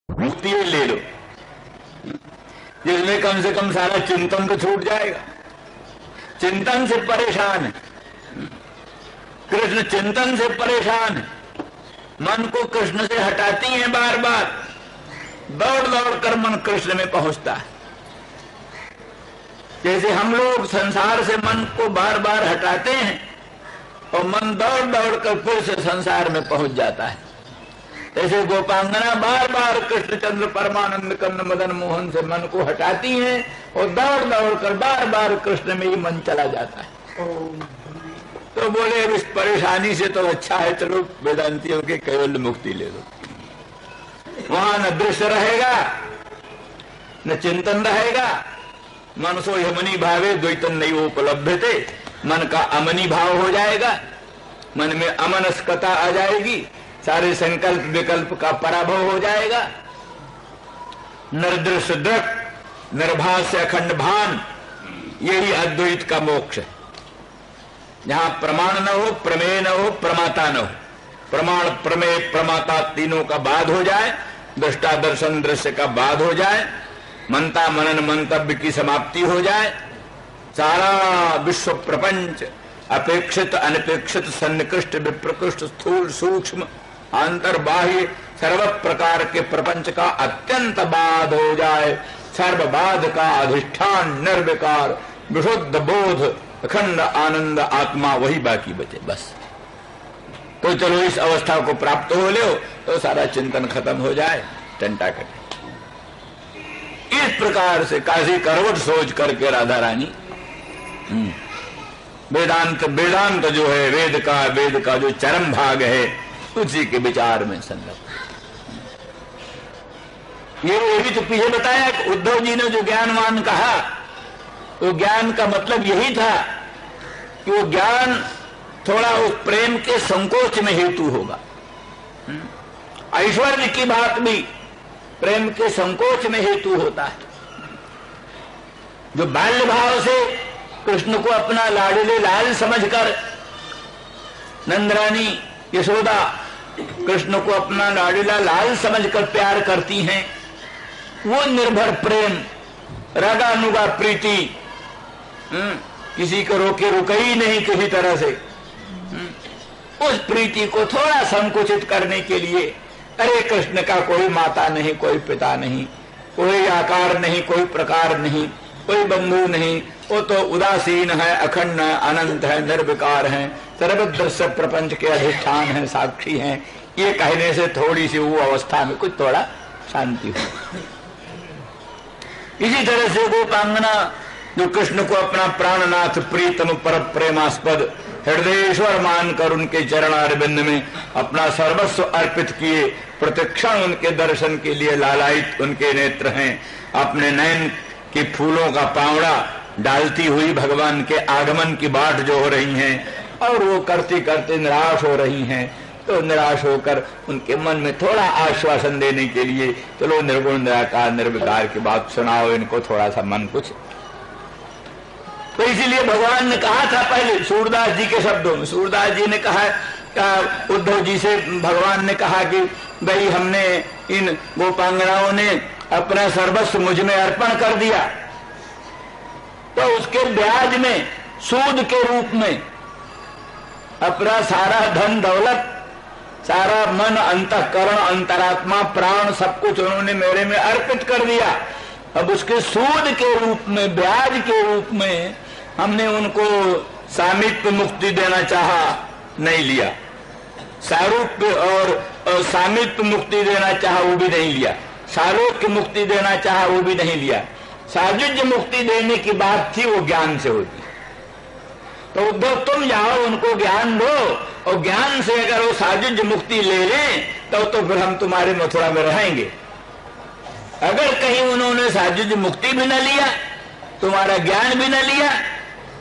मुक्ति ले लो, जिसमें कम से कम सारा चिंतन तो छूट जाएगा। चिंतन से परेशान है कृष्ण, चिंतन से परेशान है। मन को कृष्ण से हटाती हैं बार बार, दौड़ दौड़ कर मन कृष्ण में पहुंचता है। जैसे हम लोग संसार से मन को बार बार हटाते हैं और मन दौड़ दौड़ कर फिर से संसार में पहुंच जाता है, ऐसे गोपांगना बार बार कृष्णचंद्र परमानंद कंद मदन मोहन से मन को हटाती हैं और दौड़ दौड़ कर बार बार कृष्ण में ही मन चला जाता है। तो बोले इस परेशानी से तो अच्छा है चलो वेदांतियों के कैवल्य मुक्ति ले लो। वहां न दृश्य रहेगा न चिंतन रहेगा, मनसो यमनी भावे द्वैतन नहीं उपलब्ध थे, मन का अमनी भाव हो जाएगा, मन में अमनस्कता आ जाएगी, सारे संकल्प विकल्प का पराभव हो जाएगा। निर्दृश्य दृक् निर्भास अखंड भान, यही अद्वैत का मोक्ष है। जहां प्रमाण न हो, प्रमेय न हो, प्रमाता न हो, प्रमाण प्रमेय प्रमाता तीनों का बाद हो जाए, दृष्टा दर्शन दृश्य का बाद हो जाए, मनता मनन मंतव्य की समाप्ति हो जाए, सारा विश्व प्रपंच अपेक्षित अनपेक्षित सन्निकृष्ट विप्रकृष्ट स्थूल सूक्ष्म अंतर बाह्य सर्व प्रकार के प्रपंच का अत्यंत बाध हो जाए, सर्वबाध का अधिष्ठान निर्विकार विशुद्ध बोध अखंड आनंद आत्मा वही बाकी बचे बस। तो चलो इस अवस्था को प्राप्त हो लो तो सारा चिंतन खत्म हो जाए, टंटा कटे। इस प्रकार से काशी करवट सोच करके राधा रानी वेदांत जो है वेद का जो चरम भाग है उसी के विचार में संलग्न। ये भी तो पीछे बताया कि उद्धव जी ने जो ज्ञानवान कहा, वो ज्ञान का मतलब यही था कि वो ज्ञान थोड़ा उस प्रेम के संकोच में हेतु होगा। ऐश्वर्य की बात भी प्रेम के संकोच में हेतु होता है। जो बाल्य भाव से कृष्ण को अपना लाडले लाल समझकर नंदरानी यशोदा कृष्ण को अपना लाडला लाल समझकर प्यार करती हैं, वो निर्भर प्रेम रागानुगा प्रीति किसी को रोके रुकई नहीं किसी तरह से, उस प्रीति को थोड़ा संकुचित करने के लिए अरे कृष्ण का कोई माता नहीं, कोई पिता नहीं, कोई आकार नहीं, कोई प्रकार नहीं, कोई बंधु नहीं, वो तो उदासीन है, अखंड है, अनंत है, निर्विकार है, सर्वदृश्य प्रपंच के अधिष्ठान है, साक्षी हैं, ये कहने से थोड़ी सी वो अवस्था में कुछ थोड़ा शांति हो। इसी तरह से गोपांगना जो कृष्ण को अपना प्राणनाथ प्रीतम पर प्रेमास्पद हृदयेश्वर मानकर उनके चरणारविंद में अपना सर्वस्व अर्पित किए, प्रतिक्षण उनके दर्शन के लिए लालायित उनके नेत्र हैं, अपने नयन के फूलों का पावड़ा डालती हुई भगवान के आगमन की बाट जो हो रही हैं, और वो करते करते निराश हो रही हैं, तो निराश होकर उनके मन में थोड़ा आश्वासन देने के लिए चलो निर्गुण निराकार निर्विकार की बात सुनाओ इनको, थोड़ा सा मन कुछ। तो इसीलिए भगवान ने कहा था पहले सूरदास जी के शब्दों में, सूरदास जी ने कहा उद्धव जी से, भगवान ने कहा कि भाई हमने इन गोपांगनाओं ने अपना सर्वस्व मुझ में अर्पण कर दिया, तो उसके ब्याज में सूद के रूप में अपना सारा धन दौलत, सारा मन अंतःकरण अंतरात्मा प्राण सब कुछ उन्होंने मेरे में अर्पित कर दिया। अब उसके सूद के रूप में, ब्याज के रूप में हमने उनको सामीप्य मुक्ति देना चाहा, नहीं लिया। सारूप्य और सामीप्य मुक्ति देना चाहा, वो भी नहीं लिया। सालोक्य मुक्ति देना चाहा, वो भी नहीं लिया। साजुज्य मुक्ति देने की बात थी, वो ज्ञान से होती। तो उद्धव तुम जाओ उनको ज्ञान दो, और ज्ञान से अगर वो साजुज्य मुक्ति ले लें तो फिर हम तुम्हारे मथुरा में रहेंगे। अगर कहीं उन्होंने साजुज्य मुक्ति भी न लिया, तुम्हारा ज्ञान भी न लिया,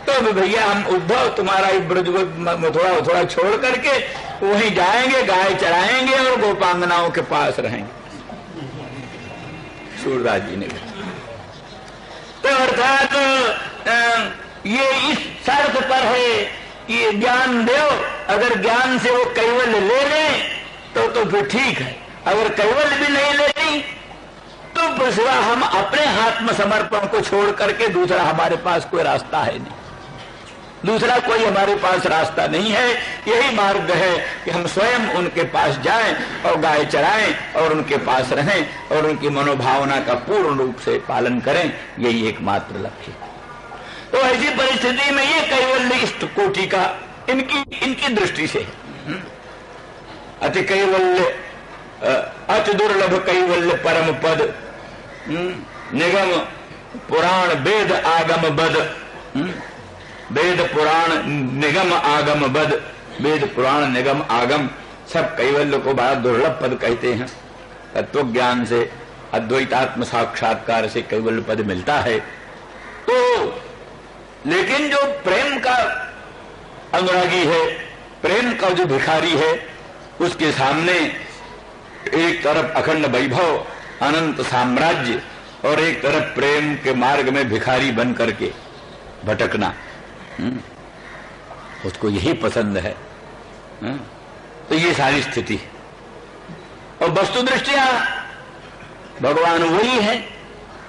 तो भी भैया हम उद्धव तुम्हारा ब्रज मथुरा छोड़ करके वहीं जाएंगे, गाय चराएंगे और गोपांगनाओं के पास रहेंगे। सूरदास जी ने कहा। तो अर्थात ये इस शर्त पर है, ये ज्ञान दो, अगर ज्ञान से वो कैवल्य ले लें तो फिर ठीक है, अगर कैवल्य भी नहीं लेती वस्तु पर सिवा हम अपने आत्मसमर्पण को छोड़ करके दूसरा हमारे पास कोई रास्ता है नहीं, दूसरा कोई हमारे पास रास्ता नहीं है। यही मार्ग है कि हम स्वयं उनके पास जाएं और गाय चराएं और उनके पास रहें और उनकी मनोभावना का पूर्ण रूप से पालन करें, यही एकमात्र लक्ष्य है। तो ऐसी परिस्थिति में ये कैवल्य इष्ट कोटि का इनकी दृष्टि से अति कैवल्य, अति दुर्लभ कैवल्य परम पद, निगम पुराण वेद आगम बद, वेद पुराण निगम आगम बद, वेद पुराण निगम आगम सब कैवल्य को बड़ा दुर्लभ पद कहते हैं। तत्व ज्ञान से अद्वैतात्म साक्षात्कार से कैवल्य पद मिलता है। तो लेकिन जो प्रेम का अनुरागी है, प्रेम का जो भिखारी है, उसके सामने एक तरफ अखंड वैभव, अनंत साम्राज्य और एक तरफ प्रेम के मार्ग में भिखारी बन करके भटकना, उसको यही पसंद है। तो ये सारी स्थिति और वस्तु दृष्टिया भगवान वही है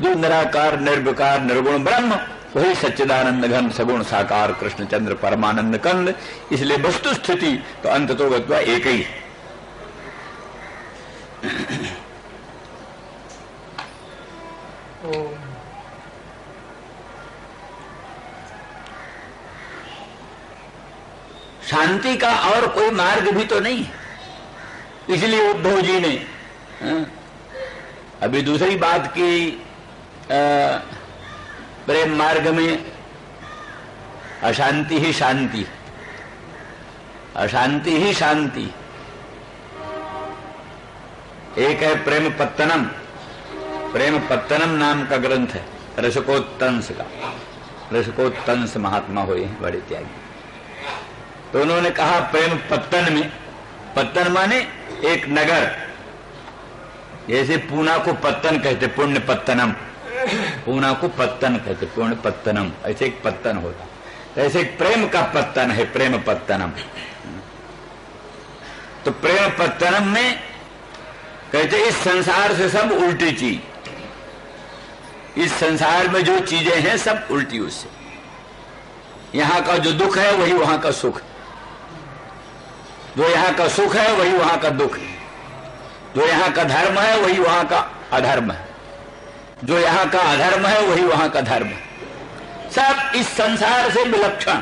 जो निराकार निर्विकार निर्गुण ब्रह्म, वही सच्चिदानंद घन सगुण साकार कृष्णचंद्र परमानंद कंद। इसलिए वस्तु स्थिति तो अंत तो गत्वा एक ही है। शांति का और कोई मार्ग भी तो नहीं है, इसलिए उद्धव जी ने अभी दूसरी बात की, प्रेम मार्ग में अशांति ही शांति, अशांति ही शांति। एक है प्रेम पत्तनम, प्रेम पत्तनम नाम का ग्रंथ है रसकोत्तंस का, रसकोत्तंस महात्मा हुए हैं बड़े त्यागी। तो उन्होंने कहा प्रेम पत्तन में, पत्तन माने एक नगर, जैसे पूना को पत्तन कहते पुण्य पत्तनम, पूना को पत्तन कहते पुण्य पत्तनम, ऐसे एक पत्तन होता, तो ऐसे एक प्रेम का पत्तन है प्रेम पत्तनम। तो प्रेम पत्तनम में कहते इस संसार से सब उल्टी चीज, इस संसार में जो चीजें हैं सब उल्टी उससे। यहां का जो दुख है वही वहां का सुख, जो यहां का सुख है वही वहां का दुख, जो यहां का धर्म है वही वहां का अधर्म है, जो यहां का अधर्म है वही वहां का धर्म है। सब इस संसार से विलक्षण,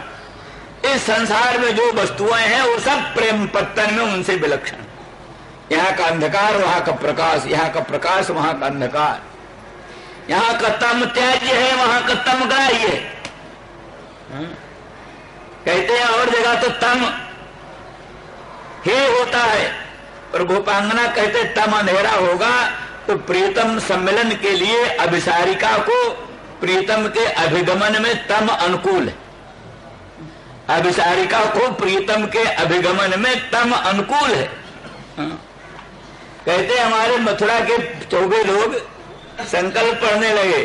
इस संसार में जो वस्तुएं हैं वो सब प्रेम पत्तन में उनसे विलक्षण। यहाँ का अंधकार वहां का प्रकाश, यहाँ का प्रकाश वहां का अंधकार, यहाँ का तम त्याज्य है वहां का तम ग्राह्य है। कहते हैं और जगह तो तम ही होता है, और गोपांगना कहते तम अंधेरा होगा तो प्रीतम सम्मेलन के लिए अभिसारिका को प्रीतम के अभिगमन में तम अनुकूल है, अभिसारिका को प्रीतम के अभिगमन में तम अनुकूल है। कहते हमारे मथुरा के चौबे लोग संकल्प पढ़ने लगे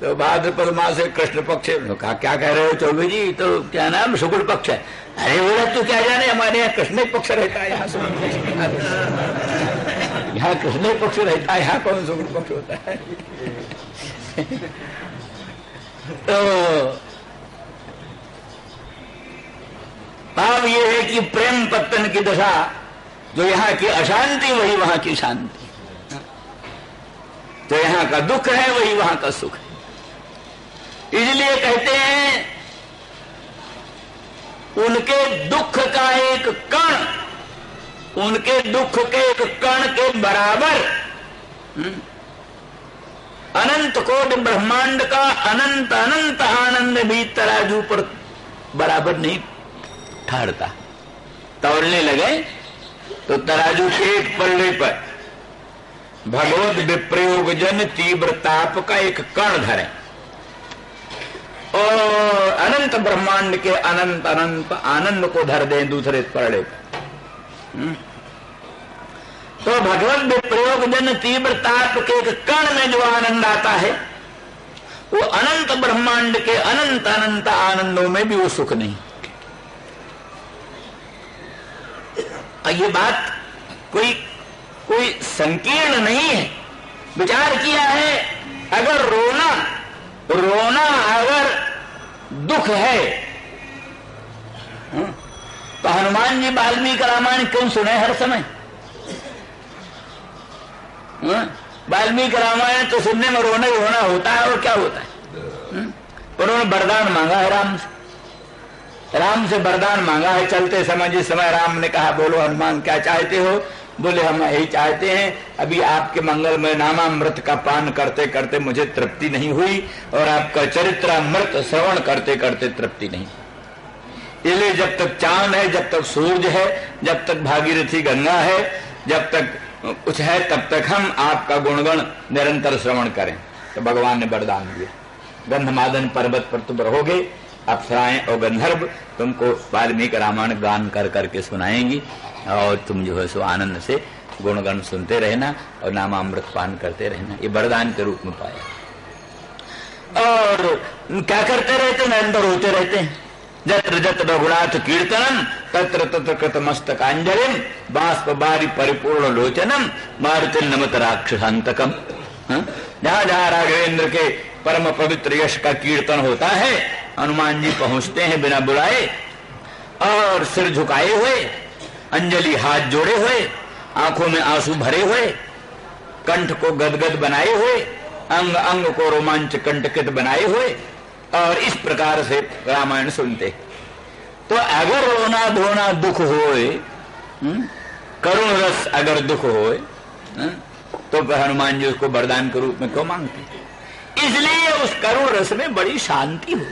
तो भाद्रपद मास से कृष्ण पक्ष, कहा क्या कह रहे हो चौबे जी, तो क्या नाम शुक्ल पक्ष है। अरे बोला तू क्या जाने, हमारे यहाँ कृष्ण पक्ष रहता है, यहाँ कृष्ण पक्ष रहता है, यहाँ कौन शुक्ल पक्ष होता है। तो भाव ये है कि प्रेम पत्तन की दशा, जो यहाँ की अशांति वही वहां की शांति, तो यहाँ का दुख है वही वहां का सुख है। इसलिए कहते हैं उनके दुख का एक कण, उनके दुख के एक कण के बराबर अनंत कोटि ब्रह्मांड का अनंत अनंत आनंद भी तराजू पर बराबर नहीं ठहरता। तौलने लगे तो तराजू के एक पल्ले पर भगवत विप्रयोग जन तीव्र ताप का एक कण धरे और अनंत ब्रह्मांड के अनंत अनंत आनंद को धर दें दूसरे पल्ले पर। तो भगवत विप्रयोग जन तीव्र ताप के एक कण में जो आनंद आता है वो अनंत ब्रह्मांड के अनंत अनंत आनंदों में भी वो सुख नहीं। ये बात कोई संकीर्ण नहीं है, विचार किया है अगर रोना अगर दुख है तो हनुमान जी वाल्मीकि रामायण क्यों सुने हर समय? वाल्मीकि रामायण तो सुनने में रोना ही होना होता है, और क्या होता है? उन्होंने वरदान मांगा है राम से वरदान मांगा है। चलते समय जिस समय राम ने कहा बोलो हनुमान क्या चाहते हो? बोले हम यही चाहते हैं, अभी आपके मंगलमय नामामृत का पान करते करते मुझे तृप्ति नहीं हुई, और आपका चरित्रामृत श्रवण करते करते तृप्ति नहीं। इसलिए जब तक चांद है, जब तक सूर्य है, जब तक भागीरथी गंगा है, जब तक कुछ है, तब तक हम आपका गुणगण निरंतर श्रवण करें। तो भगवान ने वरदान दिया, गंधमादन पर्वत पर तुम रहोगे, अप्सराएं और गंधर्व तुमको वाल्मीकि रामायण गान कर करके सुनाएंगी, और तुम जो है सो आनंद से गुणगण सुनते रहना और नामामृत पान करते रहना। ये वरदान के रूप में पाया। और क्या करते रहते? निरंतर होते रहते हैं। जत्र जत्र रघुनाथ कीर्तनम तत्र तत्र कृतमस्तकांजलिम बाष्प बारी परिपूर्ण लोचनम मारुति नमत राक्षसांतकम। जहां जहां राघवेंद्र के परम पवित्र यश का कीर्तन होता है, हनुमान जी पहुंचते हैं बिना बुलाए, और सिर झुकाए हुए, अंजलि हाथ जोड़े हुए, आंखों में आंसू भरे हुए, कंठ को गदगद बनाए हुए, अंग अंग को रोमांच कंटकित बनाए हुए, और इस प्रकार से रामायण सुनते। तो अगर रोना धोना दुख होए, करुण रस अगर दुख होए, तो हनुमान जी उसको वरदान के रूप में क्यों मांगते? इसलिए उस करुण रस में बड़ी शांति हो।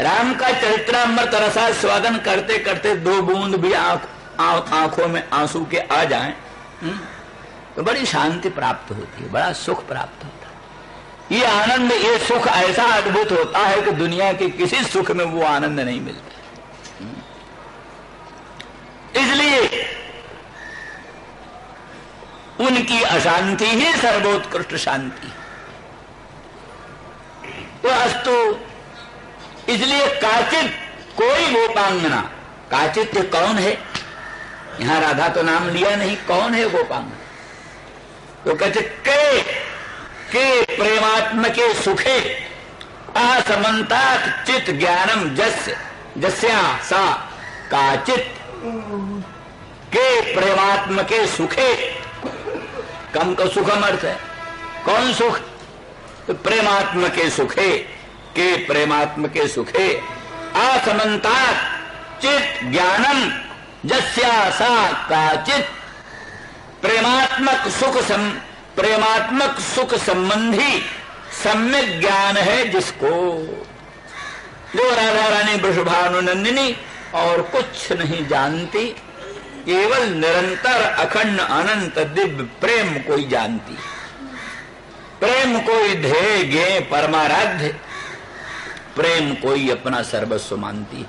राम का चरित्रामृत रसास्वादन करते करते दो बूंद भी आंखों में आंसू के आ जाएं, तो बड़ी शांति प्राप्त होती है, बड़ा सुख प्राप्त होता है। ये आनंद, ये सुख ऐसा अद्भुत होता है कि दुनिया के किसी सुख में वो आनंद नहीं मिलता। इसलिए उनकी अशांति ही सर्वोत्कृष्ट शांति। तो अस्तु, इसलिए काचित कोई गोपांगना, काचित ये कौन है? यहां राधा तो नाम लिया नहीं, कौन है गोपांगना? तो कहते के प्रेमात्म के सुखे असमन्तात चित ज्ञानम जस्या सा काचित। के प्रेमात्म के सुखे, कम का सुखम अर्थ है, कौन सुख? तो प्रेमात्म के सुखे, के प्रेमात्म के सुखे असमन्तात चित ज्ञानम जस्या सा काचित। प्रेमात्मक सुख संबंधी सम्यक ज्ञान है जिसको, जो राधा रानी वृषभानुनंदिनी और कुछ नहीं जानती, केवल निरंतर अखंड अनंत दिव्य प्रेम कोई जानती। प्रेम कोई ध्येय ज्ञेय परमाराध्य, प्रेम कोई अपना सर्वस्व मानती।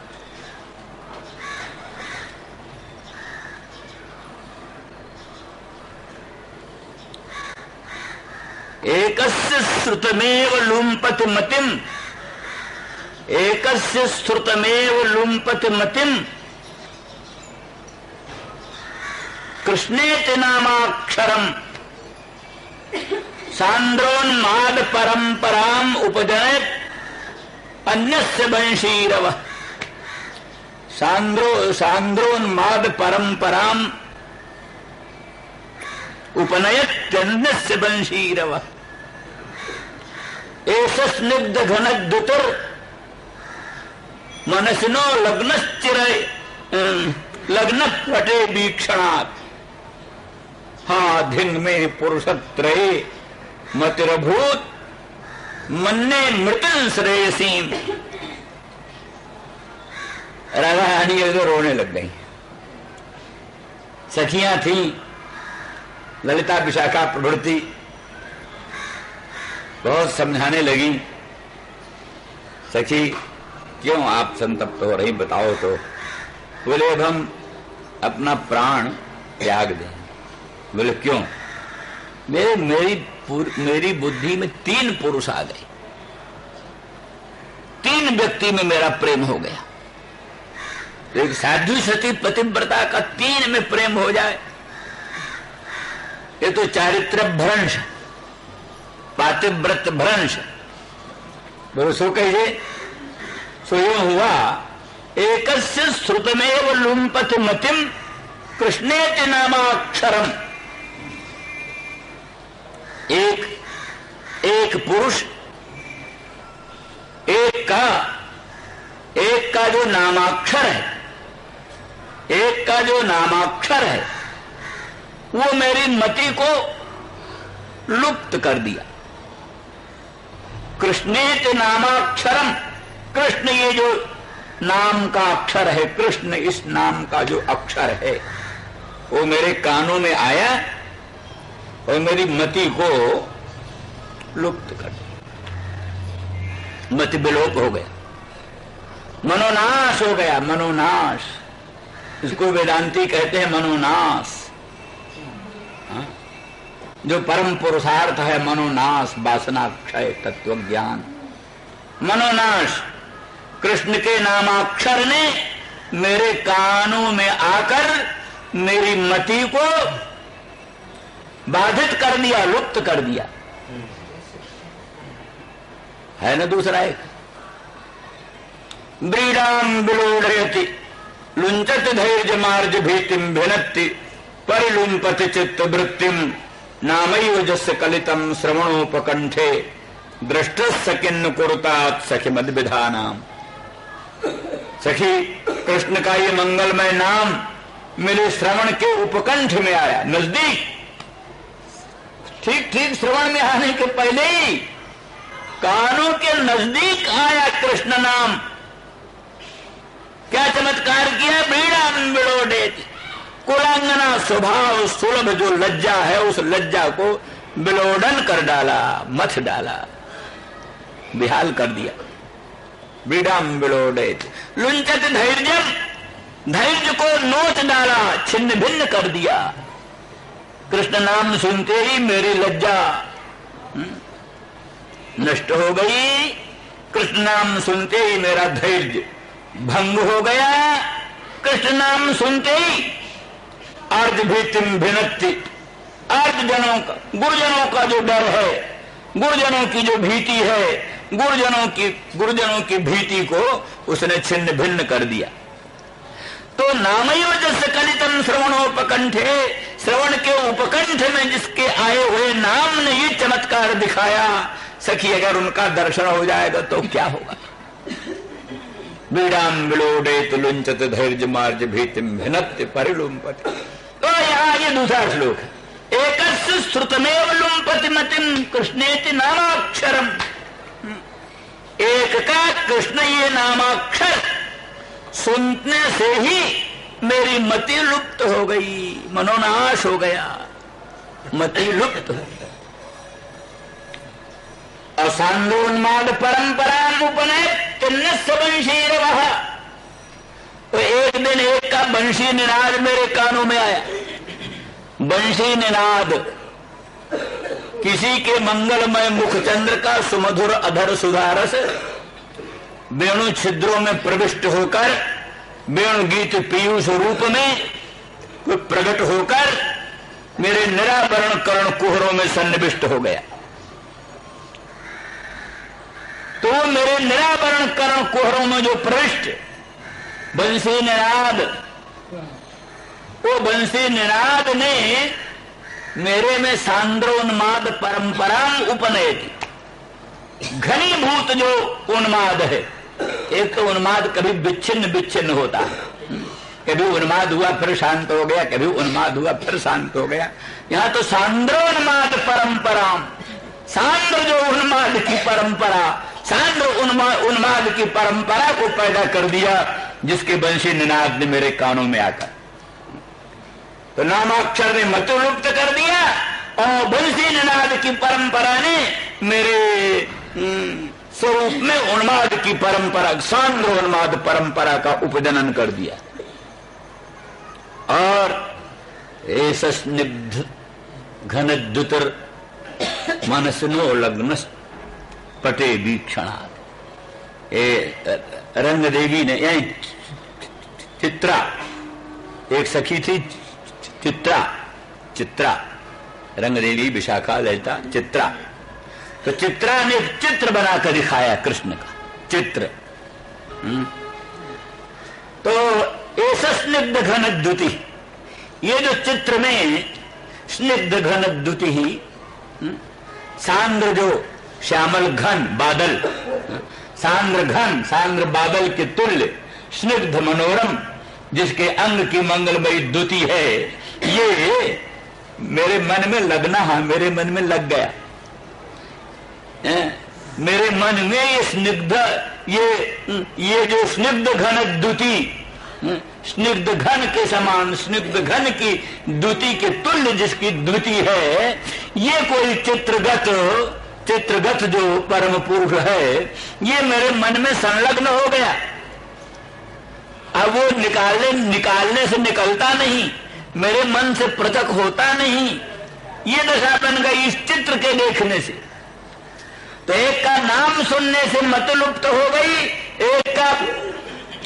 एकस्य श्रुतमेव लुम्पति मतिम, एकस्य श्रुतमेव लुम्पति मतिम कृष्णेति नामाक्षरम सांद्रोन्माद परंपराम उपजनयत् अन्यस्य वंशीरव। सांद्रोन्माद परंपराम उपनयत्यन्यस्य वंशीरव। एष स्निग्ध घनद्युतिर् मनसिनो लग्नश्चिरे लग्नपटे वीक्षणात्। हा धिंग में पुरुषत्रये मतिरभूत मन्ने मृत्यु श्रेयसीम। राधा रानी तो रोने लग गई। सखियां थी ललिता विशाखा प्रभृति, बहुत समझाने लगी, सखी क्यों आप संतप्त हो रही, बताओ तो। बोले अब हम अपना प्राण त्याग दें। बोले क्यों? मेरी बुद्धि में 3 पुरुष आ गए, 3 व्यक्ति में मेरा प्रेम हो गया। एक साध्वी सती पतिव्रता का 3 में प्रेम हो जाए, ये तो चारित्र भ्रंश, पातिव्रत भ्रंश। बोलो सो कहिए। सो यूं हुआ, एकस्य श्रुतमेव लुम्पति मतिम कृष्णेति नामाक्षरम। एक पुरुष, एक का जो नामाक्षर है, एक का जो नामाक्षर है, वो मेरी मति को लुप्त कर दिया। कृष्णेति नामाक्षरम, कृष्ण ये जो नाम का अक्षर है, कृष्ण इस नाम का जो अक्षर है, वो मेरे कानों में आया और मेरी मति को लुप्त कर दिया। मति विलोप हो गया, मनोनाश हो गया। मनोनाश, इसको वेदांती कहते हैं मनोनाश। जो परम पुरुषार्थ है मनोनाश, वासना क्षय, तत्व ज्ञान, मनोनाश। कृष्ण के नामाक्षर ने मेरे कानों में आकर मेरी मति को बाधित कर दिया, लुप्त कर दिया। है ना दूसरा एक, ब्रीडाम विलोड़यति लुंचत धैर्य मार्ज भीतिम भिनत्ति परिलुंपति चित्त वृत्तिम नामैव जस्य कलितम श्रवणोपकंठे दृष्टस्य किन्न कुरुतात सखी मद विधानाम। सखी, कृष्ण का ये मंगलमय नाम मेरे श्रवण के उपकंठ में आया, नजदीक, ठीक ठीक श्रवण में आने के पहले ही कानों के नजदीक आया कृष्ण नाम। क्या चमत्कार किया, बीड़ा बिलोडेति, कुलांगना स्वभाव सुलभ जो लज्जा है, उस लज्जा को बिलोडन कर डाला, मथ डाला, बिहाल कर दिया। बीड़ाम बिलोडेति लुंचत धैर्यम, धैर्य को नोच डाला, छिन्न भिन्न कर दिया। कृष्ण नाम सुनते ही मेरी लज्जा नष्ट हो गई। कृष्ण नाम सुनते ही मेरा धैर्य भंग हो गया। कृष्ण नाम सुनते ही अर्ध भीतिम भिनत्ति, अर्ध जनों का, गुरुजनों का जो डर है, गुरुजनों की जो भीति है, गुरुजनों की भीति को उसने छिन्न भिन्न कर दिया। तो नामैव जस्य कलितम श्रवणोपकंठे, श्रवण के उपकंठ में जिसके आए हुए नाम ने ये चमत्कार दिखाया। सखी, अगर उनका दर्शन हो जाएगा तो क्या होगा। बीड़ाम विलोडेत लुंचत धैर्य मार्ज भीतिम भिनत्ति परिलुम्पति। तो यहाँ ये दूसरा श्लोक है, एकस्य श्रुतमेव लुम्पति मतिम कृष्णेति नामाक्षरम। एक का कृष्ण ये नामाक्षर सुनने से ही मेरी मति लुप्त हो गई, मनोनाश हो गया, मति लुप्त हो गई। असांदोन्माद परंपरा वंशीरवः। तो एक दिन एक का बंशी निनाद मेरे कानों में आया। बंशी निनाद किसी के मंगलमय मुखचंद्र का सुमधुर अधर सुधारस वेणु छिद्रों में प्रविष्ट होकर, वेणु गीत पीयूष रूप में प्रकट होकर मेरे निरावरण कर्ण कुहरों में सन्निविष्ट हो गया। तो मेरे निरावरण कर्ण कुहरों में जो प्रविष्ट बंसी निनाद, वो बंसी निनाद ने मेरे में सांद्रोन्माद परंपरा उपनयति, घनीभूत जो उन्माद है। एक तो उन्माद कभी विच्छिन्न होता है, कभी उन्माद हुआ फिर शांत हो गया, कभी उन्माद हुआ फिर शांत हो गया। यहाँ तो सांद्रोन्माद परंपरा, सांद्र जो उन्माद की परंपरा, सांद्र उन्माद की परंपरा को पैदा कर दिया, जिसके बंशी निनाद ने मेरे कानों में आकर तो नामाक्षर ने मत लुप्त कर दिया, और बंशी निनाद की परंपरा ने मेरे स्वरूप में उन्माद की परंपरा, सांद्र उन्माद परंपरा का उपजनन कर दिया। और एष स्निग्ध घनद्युतर मनसनो लग्न पटे वीक्षणात्। रंग देवी ने, चित्रा, एक सखी थी चित्रा, रंग देवी, विशाखा, ललिता, चित्रा। तो चित्रा ने चित्र बनाकर दिखाया कृष्ण का चित्र। तो ऐसा स्निग्ध घन द्युति, ये जो चित्र में स्निग्ध घन द्युति ही सांद्र जो श्यामल घन बादल, सांद्र घन सांद्र बादल के तुल्य स्निग्ध मनोरम जिसके अंग की मंगलमयी द्युति है, ये मेरे मन में लगना है, मेरे मन में लग गया। मेरे मन में ये स्निग्ध ये जो स्निग्ध घन द्युति, स्निग्ध घन के समान स्निग्ध घन की द्युति के तुल्य जिसकी द्युति है, ये कोई चित्रगत जो परम पुरुष है, ये मेरे मन में संलग्न हो गया। अब वो निकालने से निकलता नहीं, मेरे मन से पृथक होता नहीं। ये दशा बन गई इस चित्र के देखने से। तो एक का नाम सुनने से मत लुप्त हो गई, एक का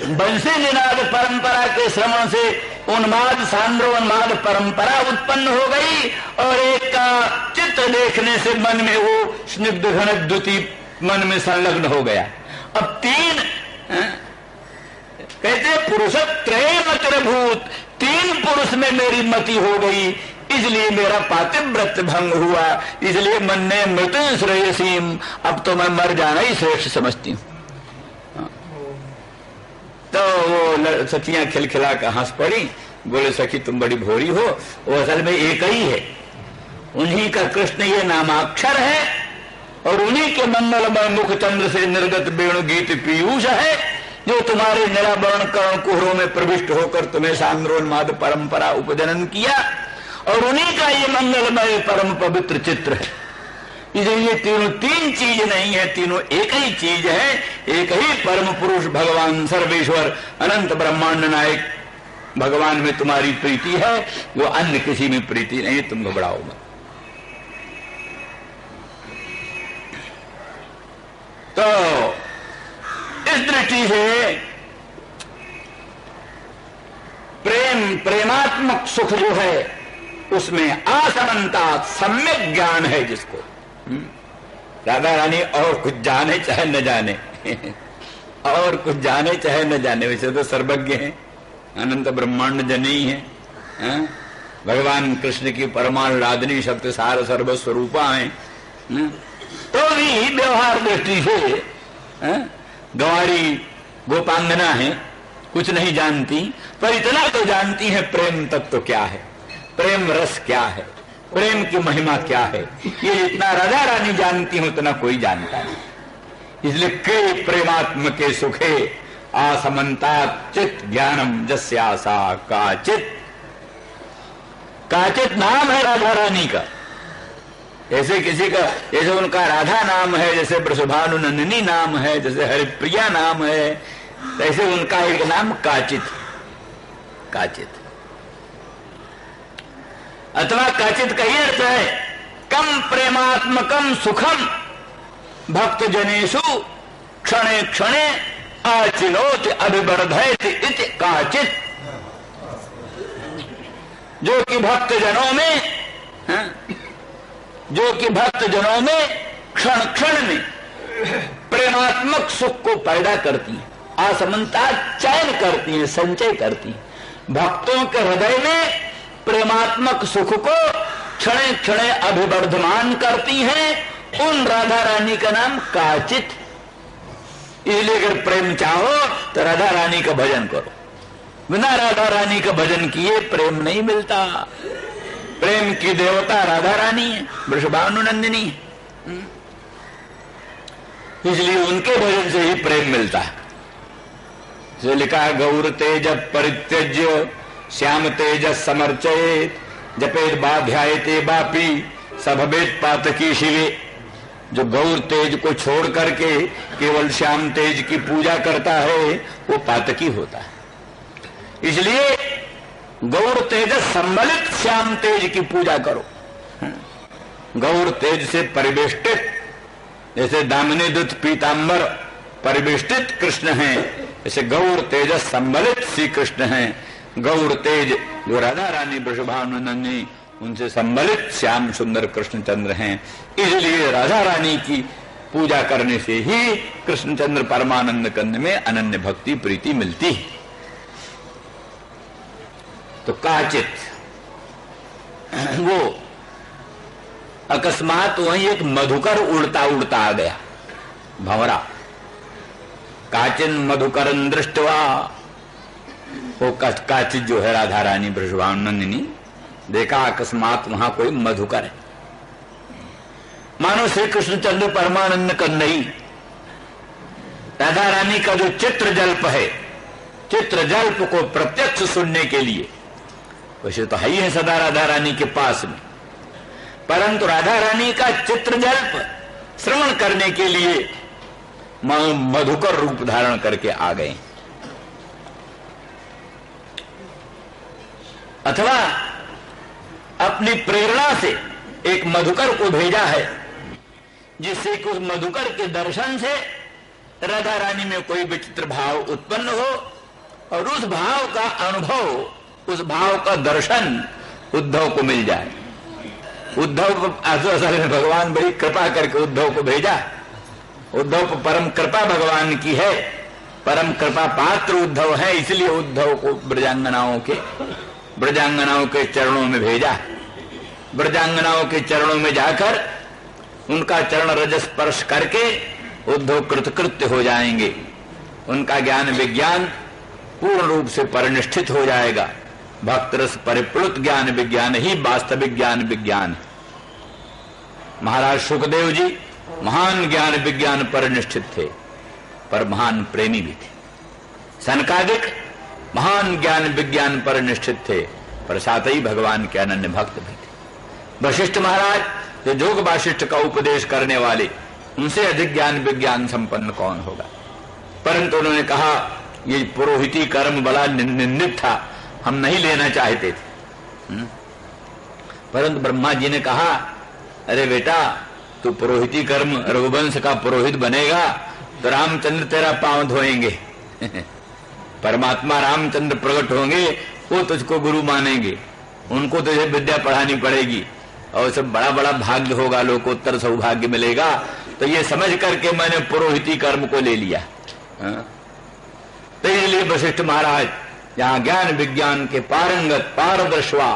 बंसी निनाद परंपरा के श्रवण से उन्माद सांद्रोन्माद परंपरा उत्पन्न हो गई, और एक का चित्र देखने से मन में वो स्निग्ध घन द्युति मन में संलग्न हो गया। अब तीन कहते पुरुष त्रय मतिर्भूत, तीन पुरुष में मेरी मति हो गई, इसलिए मेरा पातिव्रत भंग हुआ, इसलिए मन ने मृत श्रेयसीम, अब तो मैं मर जाना ही श्रेष्ठ समझती हूँ। तो वो सखियां खिलखिला कर हंस पड़ी, बोले सखी तुम बड़ी भोरी हो, वो असल में एक ही है, उन्हीं का कृष्ण ये नामाक्षर है, और उन्हीं के मंगलमय मुख चंद्र से निर्गत वेणु गीत पीयूष है, जो तुम्हारे निरावरण कर्ण कुहरों में प्रविष्ट होकर तुम्हें सांद्रोन्माद परंपरा उपजनन किया, और उन्हीं का ये मंगलमय परम पवित्र चित्र है। इसलिए तीनों तीन चीज नहीं है, तीनों एक ही चीज है, एक ही परम पुरुष भगवान सर्वेश्वर अनंत ब्रह्मांड नायक भगवान में तुम्हारी प्रीति है, वो अन्य किसी में प्रीति नहीं, तुम घबराओ मत। तो इस दृष्टि से प्रेमात्मक सुख जो है उसमें असमंता सम्यक ज्ञान है जिसको। राधा रानी और कुछ जाने चाहे न जाने और कुछ जाने चाहे न जाने, वैसे तो सर्वज्ञ है, अनंत ब्रह्मांड जनई है, भगवान कृष्ण की परमाणु राधनी शक्ति सार सर्वस्वरूपा है, तो भी व्यवहार दृष्टि से गवारी गोपांगना है, कुछ नहीं जानती, पर इतना तो जानती है प्रेम तत्व क्या है, प्रेम रस क्या है, प्रेम की महिमा क्या है। ये जितना राधा रानी जानती हो उतना कोई जानता नहीं। इसलिए के प्रेमात्म के सुखे आसमंता चित ज्ञानम जस्यासा काचित, काचित नाम है राधा रानी का। ऐसे किसी का, जैसे उनका राधा नाम है, जैसे वृषभानुनंदिनी नाम है, जैसे हरिप्रिया नाम है, ऐसे उनका एक नाम काचित, काचित अथवा काचित का ही अर्थ है कम प्रेमात्मकम सुखम भक्त जनेषु क्षणे क्षणे आचिनोति अभिवर्धयति इति काचित, जो कि भक्त जनों में क्षण क्षण में प्रेमात्मक सुख को पैदा करती है, असमंता चयन करती है, संचय करती है। भक्तों के हृदय में प्रेमात्मक सुख को क्षणे क्षणे अभिवर्धमान करती हैं, उन राधा रानी का नाम काचित। इसलिए अगर प्रेम चाहो तो राधा रानी का भजन करो, बिना राधा रानी का भजन किए प्रेम नहीं मिलता। प्रेम की देवता राधा रानी है, वृषभानुनंदिनी है, इसलिए उनके भजन से ही प्रेम मिलता है। जो लिखा गौर तेज परित्यज्य श्याम तेज समर्चयेत जपेत बाध्यायते बापी सभवेत पातकी शिवे। जो गौर तेज को छोड़ करके केवल श्याम तेज की पूजा करता है वो पातकी होता है। इसलिए गौर तेज सम्मिलित श्याम तेज की पूजा करो। गौर तेज से परिवेष्टित, जैसे दामिनी दूत पीतांबर परिवेष्टित कृष्ण हैं, ऐसे गौर तेज सम्मिलित श्री कृष्ण हैं। गौर तेज जो राधा रानी वृषभानुनंदिनी उनसे सम्मिलित श्याम सुंदर कृष्णचंद्र हैं। इसलिए राधा रानी की पूजा करने से ही कृष्णचंद्र परमानंद कंद में अनन्य भक्ति प्रीति मिलती है। तो काचित वो अकस्मात वहीं एक मधुकर उड़ता उड़ता आ गया, भंवरा। काचिन मधुकरन दृष्टवा, वो काचित जो है राधा रानी वृषभानंदिनी, देखा अकस्मात वहां कोई मधुकर है, मानो श्री कृष्णचंद्र परमानंद कन्हई। राधा रानी का जो चित्र जल्प है, चित्र जल्प को प्रत्यक्ष सुनने के लिए, वैसे तो है ही है सदा राधा रानी के पास में, परंतु राधा रानी का चित्र जल्प श्रवण करने के लिए मधुकर रूप धारण करके आ गए। अथवा अपनी प्रेरणा से एक मधुकर को भेजा है, जिससे कि उस मधुकर के दर्शन से राधा रानी में कोई विचित्र भाव उत्पन्न हो और उस भाव का अनुभव, उस भाव का दर्शन उद्धव को मिल जाए। उद्धव को असल में भगवान बड़ी कृपा करके उद्धव को भेजा। उद्धव को परम कृपा भगवान की है, परम कृपा पात्र उद्धव है, इसलिए उद्धव को ब्रजांगनाओं के चरणों में भेजा। ब्रजांगनाओं के चरणों में जाकर उनका चरण रज स्पर्श करके उद्धव कृतकृत्य हो जाएंगे। उनका ज्ञान विज्ञान पूर्ण रूप से परिनिष्ठित हो जाएगा। भक्त रस परिप्लुत ज्ञान विज्ञान ही वास्तविक ज्ञान विज्ञान। महाराज सुखदेव जी महान ज्ञान विज्ञान परिनिष्ठित थे, पर महान प्रेमी भी थे। सनकादिक महान ज्ञान विज्ञान परिनिष्ठित थे, पर साथ ही भगवान के अनन्य भक्त भी थे। वशिष्ठ महाराज जो जोग वाशिष्ठ का उपदेश करने वाले, उनसे अधिक ज्ञान विज्ञान संपन्न कौन होगा। परंतु उन्होंने कहा ये पुरोहिती कर्म बड़ा निंदित था, हम नहीं लेना चाहते थे। परंतु ब्रह्मा जी ने कहा अरे बेटा, तू पुरोहिती कर्म रघुवंश का पुरोहित बनेगा तो रामचंद्र तेरा पांव धोएंगे। परमात्मा रामचंद्र प्रकट होंगे, वो तुझको गुरु मानेंगे, उनको तुझे विद्या पढ़ानी पड़ेगी और सब बड़ा बड़ा भाग्य होगा, लोकोत्तर सौभाग्य मिलेगा। तो ये समझ करके मैंने पुरोहिती कर्म को ले लिया। तो इसलिए वशिष्ठ महाराज जहां ज्ञान विज्ञान के पारंगत पारदर्शवा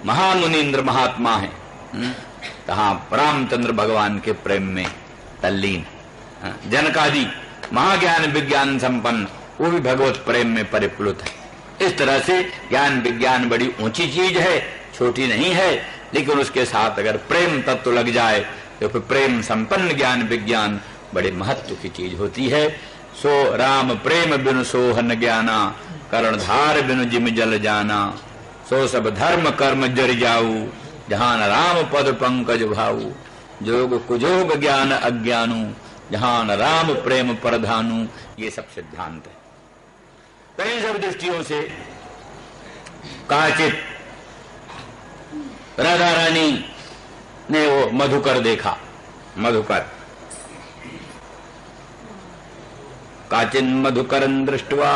महामुनीन्द्र महात्मा है, तहां रामचंद्र भगवान के प्रेम में तल्लीन। जनकादि महाज्ञान विज्ञान संपन्न, वो भी भगवत प्रेम में परिप्लुत है। इस तरह से ज्ञान विज्ञान बड़ी ऊंची चीज है, छोटी नहीं है, लेकिन उसके साथ अगर प्रेम तत्व लग जाए तो फिर प्रेम संपन्न ज्ञान विज्ञान बड़े महत्व की चीज होती है। सो राम प्रेम बिनु सोहन ज्ञाना, कर्णधार बिनु जिम जल जाना। सो सब धर्म कर्म जर जाऊ, जहान राम पद पंकज भाऊ। जोग कुजोग ज्ञान अज्ञानु, जहान राम प्रेम प्रधानु। ये सब सिद्धांत है। कई सब दृष्टियों से काचित राधा रानी ने वो मधुकर देखा। मधुकर काचिन मधुकरन दृष्टवा,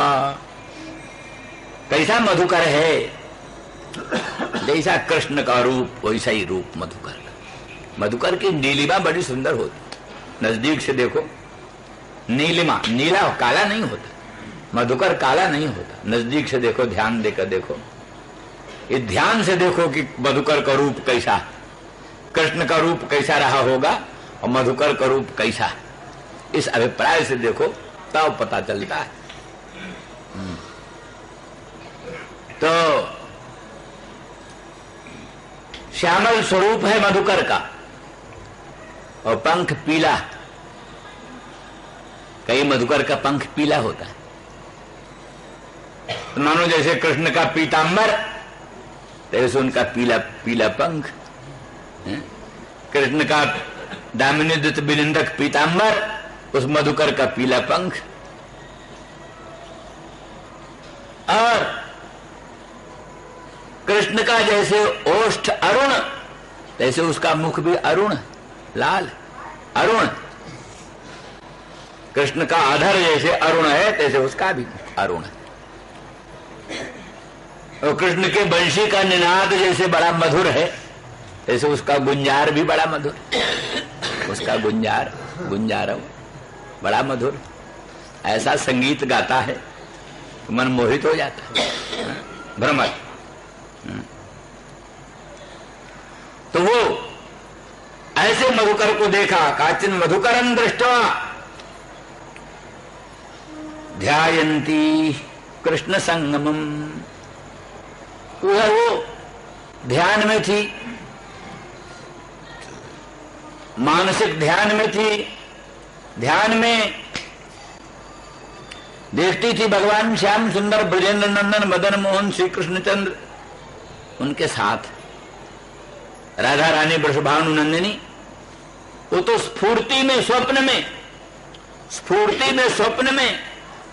कैसा मधुकर है, जैसा कृष्ण का रूप वैसा ही रूप मधुकर का। मधुकर की नीलिमा बड़ी सुंदर होती, नजदीक से देखो नीलिमा, नीला काला नहीं होता, मधुकर काला नहीं होता। नजदीक से देखो, ध्यान देकर देखो, ये ध्यान से देखो कि मधुकर का रूप कैसा, कृष्ण का रूप कैसा रहा होगा और मधुकर का रूप कैसा। इस अभिप्राय से देखो तब पता चलता है। तो श्यामल स्वरूप है मधुकर का और पंख पीला। कई मधुकर का पंख पीला होता है, तो मानो जैसे कृष्ण का पीतांबर, जैसे उनका पीला पीला पंख। कृष्ण का दामिनी दुत बिनिंदक पीतांबर, उस मधुकर का पीला पंख। और कृष्ण का जैसे ओष्ठ अरुण, तैसे उसका मुख भी अरुण, लाल अरुण। कृष्ण का आधर जैसे अरुण है, तैसे उसका भी अरुण है। और कृष्ण के बंशी का निनाद जैसे बड़ा मधुर है, ऐसे उसका गुंजार भी बड़ा मधुर, उसका गुंजारव बड़ा मधुर। ऐसा संगीत गाता है तो मन मोहित हो जाता है, भ्रमर। तो वो ऐसे मधुकर को देखा, काचिन मधुकरं दृष्ट्वा ध्यायन्ती कृष्ण संगमम। वो ध्यान में थी, मानसिक ध्यान में थी, ध्यान में देखती थी भगवान श्याम सुंदर ब्रजेंद्र नंदन मदन मोहन श्री कृष्णचंद्र, उनके साथ राधा रानी वृषभानु नंदिनी। वो तो स्फूर्ति में स्वप्न में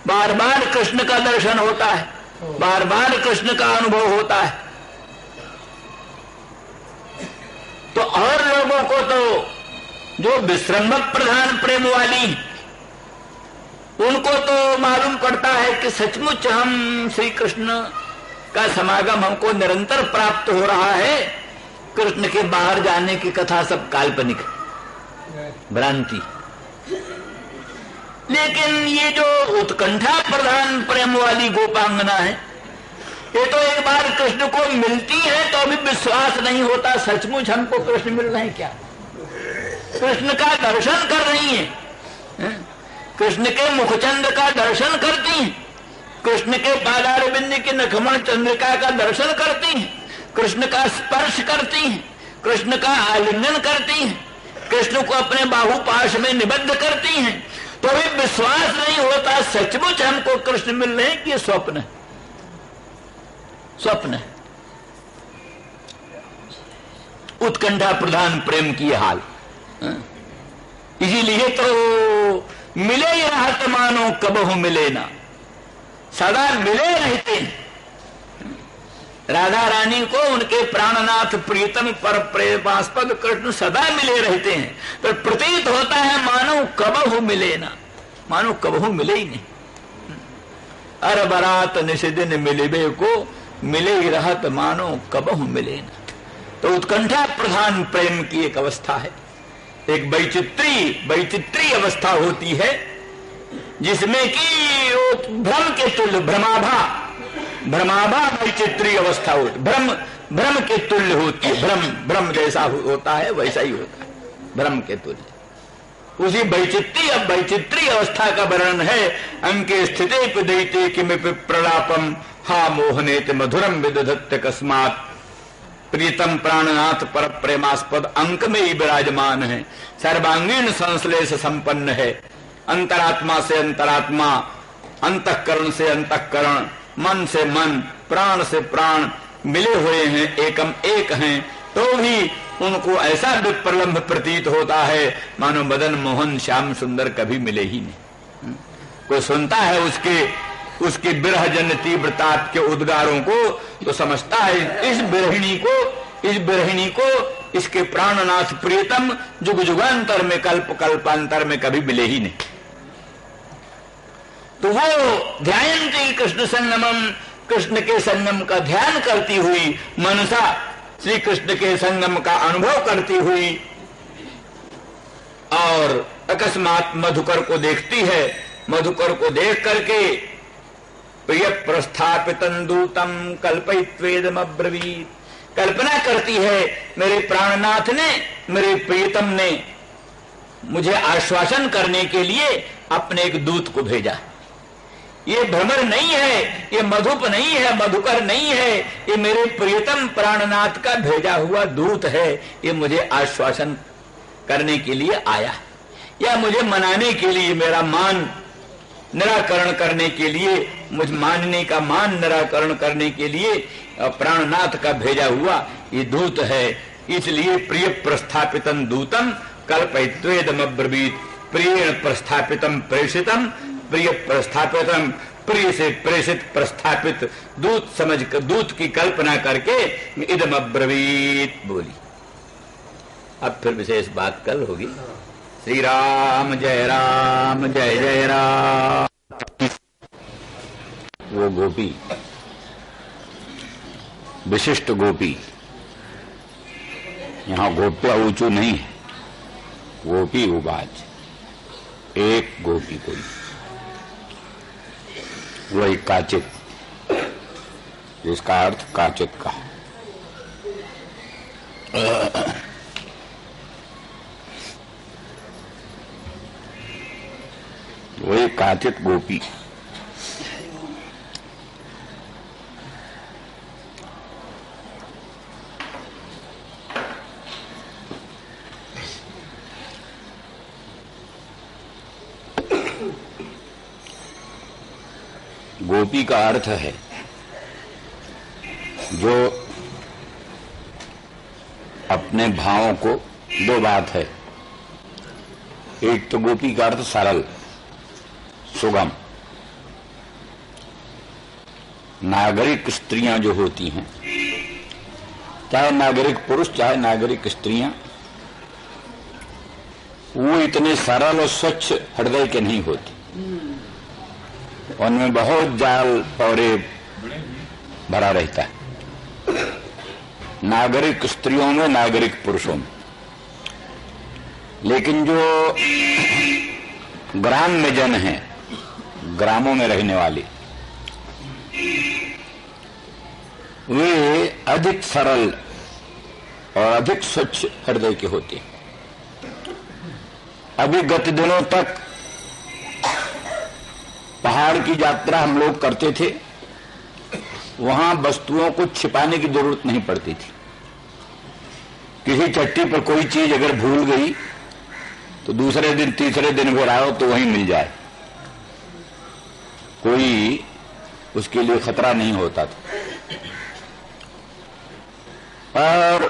बार बार कृष्ण का दर्शन होता है, बार बार कृष्ण का अनुभव होता है। तो और लोगों को तो जो विश्रम्भक प्रधान प्रेम वाली, उनको तो मालूम पड़ता है कि सचमुच हम श्री कृष्ण का समागम हमको निरंतर प्राप्त हो रहा है, कृष्ण के बाहर जाने की कथा सब काल्पनिक भ्रांति। लेकिन ये जो उत्कंठा प्रधान प्रेम वाली गोपांगना है, ये तो एक बार कृष्ण को मिलती है तो अभी विश्वास नहीं होता सचमुच हमको कृष्ण मिल रहे हैं क्या, कृष्ण का दर्शन कर रही है, कृष्ण के मुखचंद्र का दर्शन करती हैं, कृष्ण के पादारविंद की नखमण चंद्रिका का दर्शन करती हैं, कृष्ण का स्पर्श करती हैं, कृष्ण का आलिंगन करती हैं, कृष्ण को अपने बाहुपाश में निबद्ध करती हैं, तो भी विश्वास नहीं होता सचमुच हमको कृष्ण मिल रहे हैं कि स्वप्न है, स्वप्न है। उत्कंठा प्रधान प्रेम की हाल। इसीलिए तो मिले ही रहत मानो कबहु मिले ना, सदा मिले रहते हैं। राधा रानी को उनके प्राणनाथ प्रीतम पर प्रेमास्पद कृष्ण सदा मिले रहते हैं, पर प्रतीत होता है मानो कबहु मिले ना, मानो कबहु मिले ही नहीं। अर बरात निषिदिन मिलिबे को मिले ही रहत मानो कबहु मिले ना। तो उत्कंठा प्रधान प्रेम की एक अवस्था है, एक वैचित्री अवस्था होती है, जिसमें कि भ्रम के तुल्य भ्रमाभा वैचित्री अवस्था होती, भ्रम के तुल्य होती है। भ्रम जैसा होता है वैसा ही होता है, भ्रम के तुल्य। उसी वैचित्री अवस्था का वर्णन है। अंके स्थिते पिदयते किमिपि प्रलापम हा मोहनेत मधुरम विदधत्य कस्मात्। प्रीतम प्राणनाथ पर प्रेमास्पद अंक में ही विराजमान है, सर्वांगीण संश्लेष संपन्न है। अंतरात्मा से अंतरात्मा, अंतःकरण से अंतःकरण, मन से मन, प्राण से प्राण मिले हुए हैं, एकम एक हैं, तो भी उनको ऐसा विप्रलंभ प्रतीत होता है मानो मदन मोहन श्याम सुंदर कभी मिले ही नहीं। कोई सुनता है उसके विरहजन तीव्रता के उद्गारों को तो समझता है इस बिरहिणी को इसके प्राणनाथ प्रियतम जुग जुगांतर में कल्पांतर में कभी मिले ही नहीं। तो वो ध्यायन्ती कृष्ण संगमम, कृष्ण के संगम का ध्यान करती हुई मनसा श्री कृष्ण के संगम का अनुभव करती हुई और अकस्मात मधुकर को देखती है। मधुकर को देख करके प्रिय प्रस्थापितं दूतम कल्पयित्वेदम अब्रवीत, कल्पना करती है मेरे प्राणनाथ ने, मेरे प्रियतम ने मुझे आश्वासन करने के लिए अपने एक दूत को भेजा। ये भ्रमर नहीं है, ये मधुप नहीं है, मधुकर नहीं है, ये मेरे प्रियतम प्राणनाथ का भेजा हुआ दूत है। ये मुझे आश्वासन करने के लिए आया, या मुझे मनाने के लिए, मेरा मान निराकरण करने के लिए, मुझ मानने का मान निराकरण करने के लिए प्राणनाथ का भेजा हुआ ये दूत है। इसलिए प्रिय प्रस्थापितं दूतम कल्पयित्वेदम अब्रवीत। प्रिय प्रस्थापितं प्रेषितम, प्रिय प्रस्थापितम, प्रिय से प्रेषित प्रस्थापित दूत समझ कर, दूत की कल्पना करके इदम अब्रवीत बोली। अब फिर विशेष बात कल होगी। श्री राम जय जय राम। वो गोपी विशिष्ट गोपी। यहां गोप्या ऊंचू नहीं है, गोपी उबाच, एक गोपी कोई, वही काचित, जिसका अर्थ काचित का। वही काचित गोपी। गोपी का अर्थ है जो अपने भावों को, दो बात है, एक तो गोपी का अर्थ सरल सुगम। नागरिक स्त्रियां जो होती हैं, चाहे नागरिक पुरुष चाहे नागरिक स्त्रियां, वो इतने सरल और स्वच्छ हृदय के नहीं होती, उनमें बहुत जाल पौरे भरा रहता है। नागरिक स्त्रियों में, नागरिक पुरुषों में। लेकिन जो ग्राम्य जन हैं, ग्रामों में रहने वाले, वे अधिक सरल और अधिक स्वच्छ हृदय के होते हैं। अभी गत दिनों तक पहाड़ की यात्रा हम लोग करते थे, वहां वस्तुओं को छिपाने की जरूरत नहीं पड़ती थी। किसी चट्टी पर कोई चीज अगर भूल गई तो दूसरे दिन तीसरे दिन फिर आओ तो वहीं मिल जाए, कोई उसके लिए खतरा नहीं होता था। और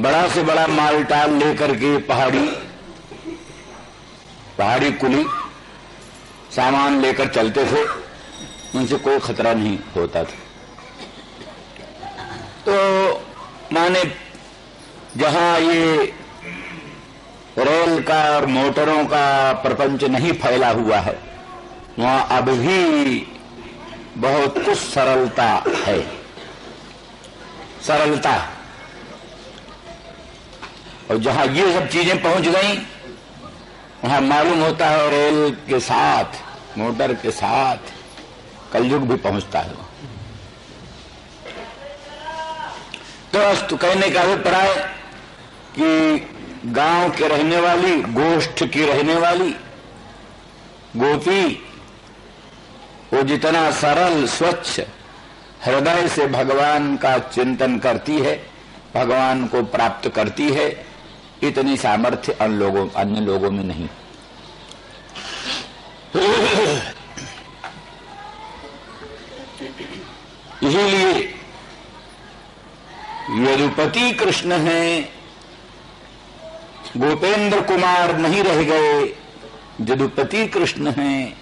बड़ा से बड़ा मालटाल लेकर के पहाड़ी कुली सामान लेकर चलते थे, उनसे कोई खतरा नहीं होता था। तो माने जहां ये रेल का और मोटरों का प्रपंच नहीं फैला हुआ है, वहां अब भी बहुत कुछ सरलता है, सरलता। और जहां ये सब चीजें पहुंच गई, वहां मालूम होता है रेल के साथ, मोटर के साथ कलयुग भी पहुंचता है। तो कहने का अभिप्राय कि गांव के रहने वाली, गोष्ठ की रहने वाली गोपी, वो जितना सरल स्वच्छ हृदय से भगवान का चिंतन करती है, भगवान को प्राप्त करती है, इतनी सामर्थ्य अन्य लोगों में नहीं। इसीलिए यदुपति कृष्ण हैं, गोपेंद्र कुमार नहीं रह गए, यदुपति कृष्ण हैं,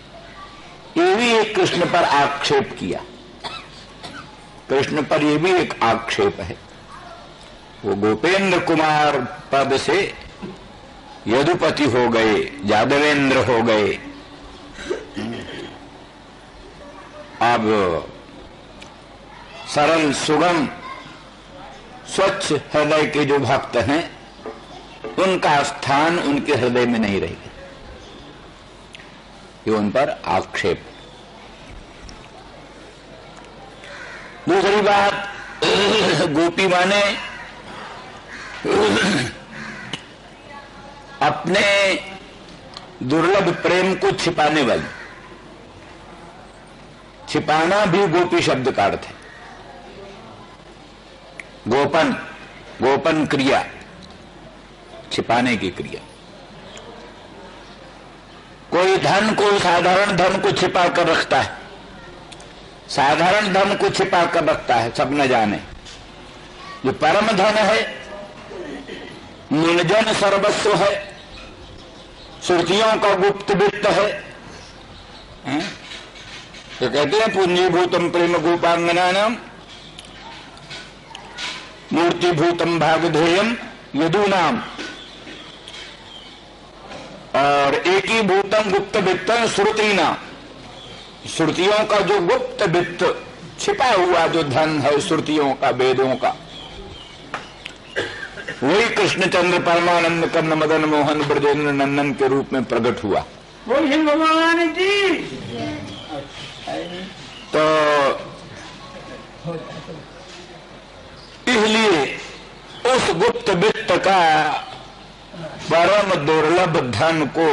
ये भी एक कृष्ण पर आक्षेप किया। कृष्ण पर ये भी एक आक्षेप है, वो गोपेंद्र कुमार पद से यदुपति हो गए, यादवेंद्र हो गए। अब सरल सुगम स्वच्छ हृदय के जो भक्त हैं, उनका स्थान उनके हृदय में नहीं रहेगा, ये उन पर आक्षेप। दूसरी बात, गोपी माने अपने दुर्लभ प्रेम को छिपाने वाली। छिपाना भी गोपी शब्द का अर्थ है। गोपन, गोपन क्रिया, छिपाने की क्रिया। कोई धन को, साधारण धन को छिपा कर रखता है, साधारण धन को छिपा कर रखता है, सब न जाने। जो परम धन है, निर्जन सर्वस्व है, श्रुतियों का गुप्त वित्त है। तो कहते हैं पुण्यभूतम प्रेम गोपांगनानाम मूर्तिभूतम भागधेयम यदूनाम, और एक ही भूतम गुप्त वित्त श्रुतिना, श्रुतियों का जो गुप्त वित्त छिपा हुआ जो धन है श्रुतियों का, वेदों का, वही कृष्णचंद्र परमानंद कर्ण मदन मोहन ब्रजेंद्र नंदन के रूप में प्रकट हुआ। बोलिए भगवान जी। तो इसलिए उस गुप्त वित्त का परम दुर्लभ धन को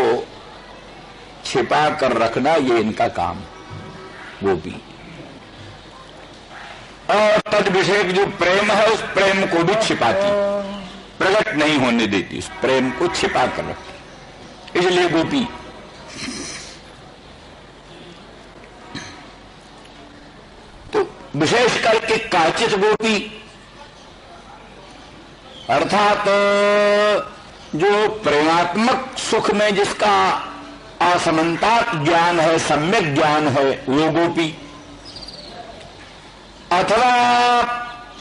छिपा कर रखना, ये इनका काम। वो भी और तद विषय जो प्रेम है उस प्रेम को भी छिपाती, प्रकट नहीं होने देती, उस प्रेम को छिपा कर रखती। इसलिए गोपी तो विशेष करके काचित गोपी अर्थात जो प्रेमात्मक सुख में जिसका असमन्तात ज्ञान है, सम्यक ज्ञान है, वो गोपी, अथवा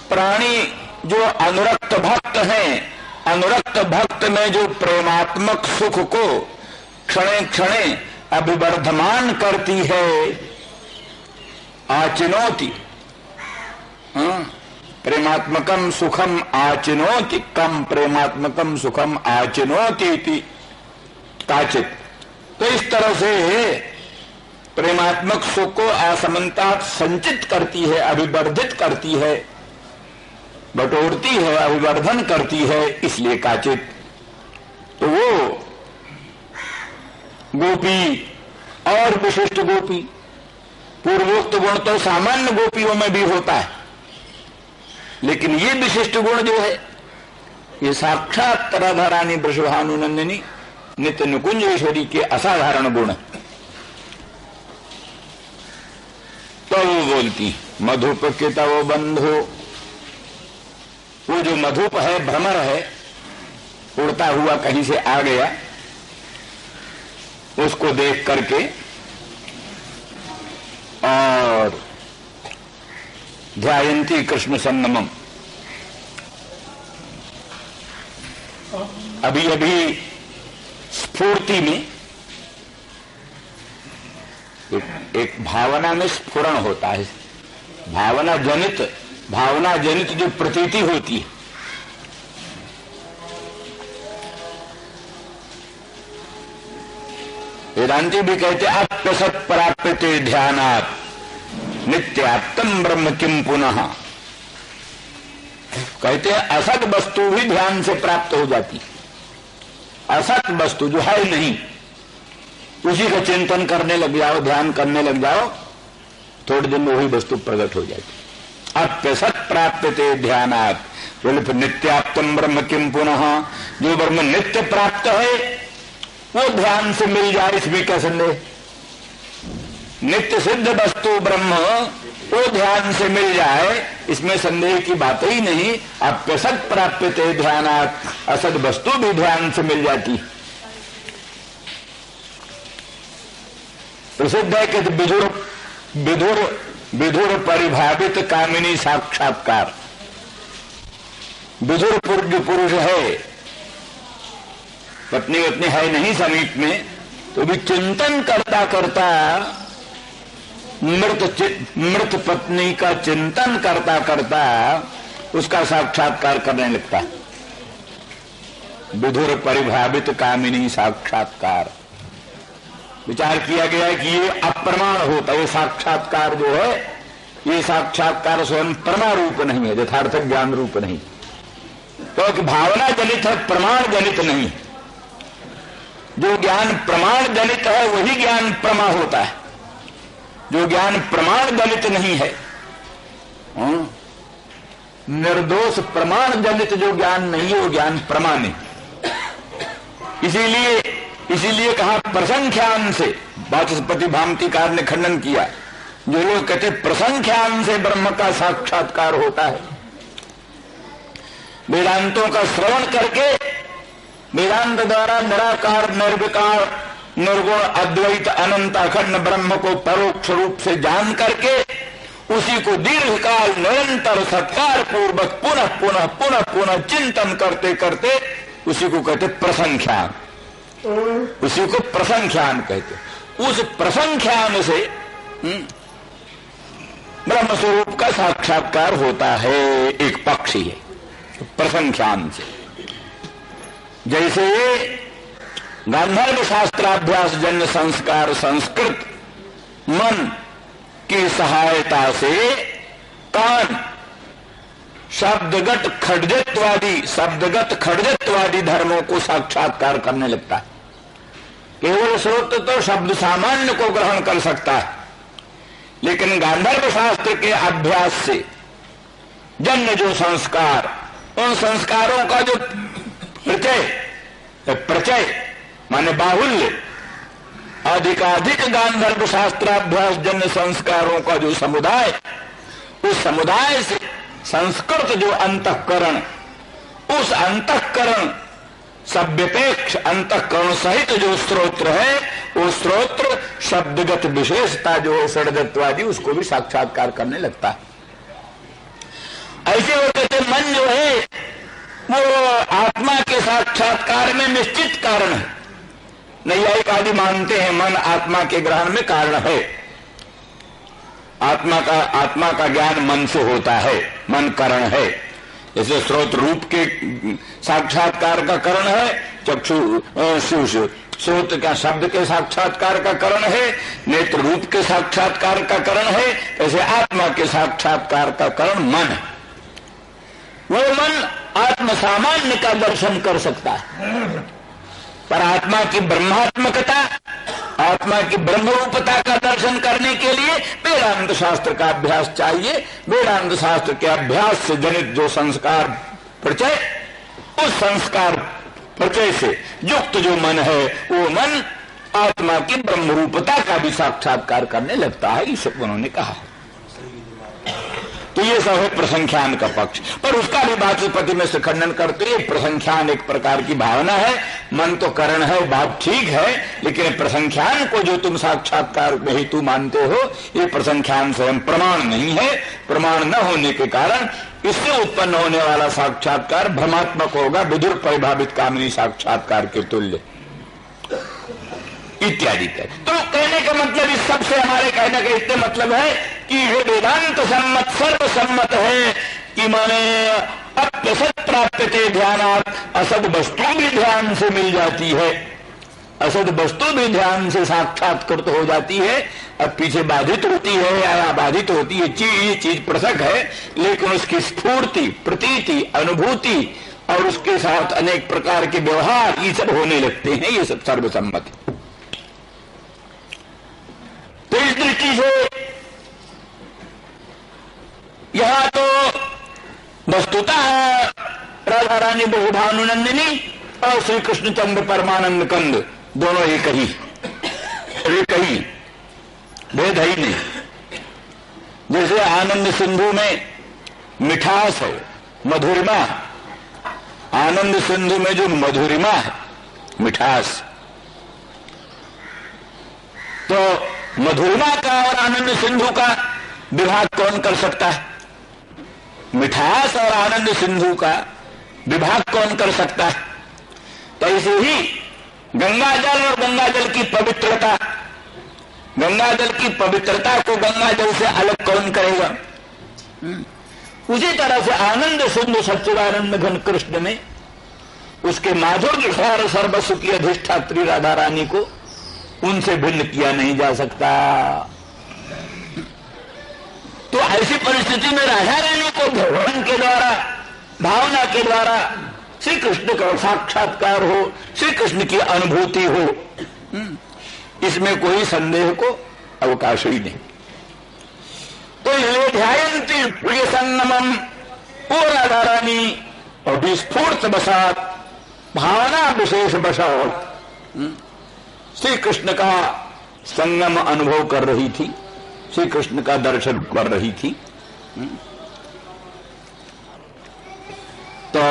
प्राणी जो अनुरक्त भक्त हैं, अनुरक्त भक्त में जो प्रेमात्मक सुख को क्षणे क्षणे अभिवर्धमान करती है, आचिनोति, प्रेमात्मकम सुखम आचिनोति, कम प्रेमात्मकम सुखम आचिनोति काचित। तो इस तरह से प्रेमात्मक सुख को असमन्तात संचित करती है, अभिवर्धित करती है, बटोरती है, अभिवर्धन करती है, इसलिए काचित। तो वो गोपी और विशिष्ट गोपी, पूर्वोक्त गुण तो सामान्य गोपियों में भी होता है, लेकिन ये विशिष्ट गुण जो है ये साक्षात राधारानी वृषभानुनंदिनी नित्य निकुंजेश्वरी के असाधारण गुण है। तो वो बोलती मधुप के तव बंधो, वो जो मधुप है, भ्रमर है, उड़ता हुआ कहीं से आ गया, उसको देख करके और ध्यायन्ती कृष्ण संगमम। अभी अभी स्फूर्ति में एक भावना में स्फुरण होता है, भावना जनित जो प्रतीति होती है, वेदांती भी कहते अप्यसत प्राप्यते ध्यानात् नित्यात्म ब्रह्म किम पुनः। कहते हैं असत वस्तु भी ध्यान से प्राप्त हो जाती, असत वस्तु जो है नहीं उसी का चिंतन करने लग जाओ, ध्यान करने लग जाओ, थोड़े दिन में वही वस्तु प्रकट हो जाती। अप्यसत प्राप्यते ध्यानात्, बोले फिर नित्यात्म ब्रह्म किम पुनः, जो ब्रह्म नित्य प्राप्त है वो ध्यान से मिल जाए, इसमें क्या संदेह। नित्य सिद्ध वस्तु ब्रह्म वो ध्यान से मिल जाए, इसमें संदेह की बात ही नहीं। अप्यसत प्राप्यते ध्यानात्, असद वस्तु भी ध्यान से मिल जाती। प्रसिद्ध है कि विधुर परिभावित कामिनी साक्षात्कार। विधुर पुरुष है, पत्नी है नहीं समीप में, तो भी चिंतन करता करता मृत पत्नी का चिंतन करता करता उसका साक्षात्कार करने लगता है। विधुर परिभावित कामिनी साक्षात्कार। विचार किया गया है कि ये अप्रमाण होता है, ये साक्षात्कार जो है, ये साक्षात्कार स्वयं प्रमा रूप नहीं है, यथार्थ ज्ञान रूप नहीं, क्योंकि भावना जनित है, प्रमाण जनित नहीं। जो ज्ञान प्रमाण जनित है वही ज्ञान प्रमा होता है, जो ज्ञान प्रमाण जनित नहीं है, निर्दोष प्रमाण जनित जो ज्ञान नहीं है वो ज्ञान प्रमा नहीं। इसीलिए कहा प्रसंख्यान से, वाचस्पति भामतीकार ने खंडन किया, जो लोग कहते प्रसंख्यान से ब्रह्म का साक्षात्कार होता है। वेदांतों का श्रवण करके वेदांत द्वारा निराकार, निर्विकार, निर्गुण, अद्वैत, अनंत, अखंड ब्रह्म को परोक्ष रूप से जान करके उसी को दीर्घकाल निरंतर सत्कार पूर्वक पुनः पुनः पुनः पुनः चिंतन करते करते उसी को कहते प्रसंख्यान, उसी को प्रसंख्यान कहते। उस प्रसंख्यान से ब्रह्म स्वरूप का साक्षात्कार होता है। एक पक्ष ही है प्रसंख्यान से। जैसे गांधर्व शास्त्राभ्यास जन्य संस्कार संस्कृत मन की सहायता से कान शब्दगत खड्जत्वादी धर्मों को साक्षात्कार करने लगता है। केवल श्रोत्र तो शब्द सामान्य को ग्रहण कर सकता है, लेकिन गांधर्व शास्त्र के अभ्यास से जन्य जो संस्कार, उन संस्कारों का जो प्रचय माने बाहुल्य, अधिकाधिक गांधर्व शास्त्राभ्यास जन्य संस्कारों का जो समुदाय, उस समुदाय से संस्कृत जो अंतःकरण, उस अंतःकरण सभ्यपेक्ष अंतःकरण सहित जो स्त्रोत्र है, वो स्त्रोत्र शब्दगत विशेषता जो है षड्जत्वादी, उसको भी साक्षात्कार करने लगता है। ऐसे वो कहते मन जो है वो आत्मा के साक्षात्कार में निश्चित कारण है। नैयायिक आदि मानते हैं मन आत्मा के ग्रहण में कारण है। आत्मा का ज्ञान मन से होता है, मन कारण है। जैसे स्रोत रूप के साक्षात्कार का कारण है, चक्षु स्रोत का शब्द के साक्षात्कार का कारण है, नेत्र रूप के साक्षात्कार का कारण है, ऐसे आत्मा के साक्षात्कार का कारण मन है। वो मन आत्म सामान्य का दर्शन कर सकता है, पर आत्मा की ब्रह्मात्मकता, आत्मा की ब्रह्मरूपता का दर्शन करने के लिए वेदांत शास्त्र का अभ्यास चाहिए। वेदांत शास्त्र के अभ्यास से जनित जो संस्कार परिचय, उस संस्कार परिचय से युक्त जो मन है, वो मन आत्मा की ब्रह्मरूपता का भी साक्षात्कार करने लगता है। ये सब उन्होंने कहा। तो ये सब है प्रसंख्यान का पक्ष, पर उसका भी वाचस्पति में से खंडन करते हैं। प्रसंख्यान एक प्रकार की भावना है, मन तो कारण है, बात ठीक है, लेकिन प्रसंख्यान को जो तुम साक्षात्कार में हेतु मानते हो, ये प्रसंख्यान स्वयं प्रमाण नहीं है। प्रमाण न होने के कारण इससे उत्पन्न होने वाला साक्षात्कार भ्रमात्मक होगा, विदुर परिभावित कामिनी साक्षात्कार के तुल्य इत्यादि का। तो कहने का मतलब इस सबसे हमारे कहने का इतने मतलब है कि ये वेदांत सम्मत सर्वसम्मत है कि माने अप्यसत प्राप्यते ध्यानात्, असद वस्तु भी ध्यान से मिल जाती है, असद वस्तु भी ध्यान से साक्षात्कृत हो जाती है। अब पीछे बाधित होती है या बाधित होती है ये चीज पृथक है, लेकिन उसकी स्फूर्ति, प्रतीति, अनुभूति और उसके साथ अनेक प्रकार के व्यवहार ये सब होने लगते हैं। ये सब सर्वसम्मत है। तो इस दृष्टि से यहां तो वस्तुतः राधा रानी बहुभानुनंदिनी और श्री कृष्णचंद्र परमानंद कंद दोनों एक ही भेद ही नहीं। जैसे आनंद सिंधु में मिठास है, मधुरिमा, आनंद सिंधु में जो मधुरिमा है, मिठास, तो मधुरिमा का और आनंद सिंधु का विभाग कौन कर सकता है? मिठास और आनंद सिंधु का विभाग कौन कर सकता है? तो ऐसे ही गंगा जल और गंगा जल की पवित्रता, गंगा जल की पवित्रता को गंगा जल से अलग कौन करेगा? उसी तरह से आनंद सिंधु सच्चिदानंद घन कृष्ण में उसके माधुर्य सार सर्वस्व की अधिष्ठात्री राधा रानी को उनसे भिन्न किया नहीं जा सकता। तो ऐसी परिस्थिति में राधा रानी को भगवान के द्वारा, भावना के द्वारा श्री कृष्ण का साक्षात्कार हो, श्री कृष्ण की अनुभूति हो, इसमें कोई संदेह को अवकाश ही नहीं। तो ये ध्यायन्ति प्रिय संगमम, वो राधा रानी और विस्फूर्त बसात, भावना विशेष बसात श्री कृष्ण का संगम अनुभव कर रही थी, श्री कृष्ण का दर्शन कर रही थी। तो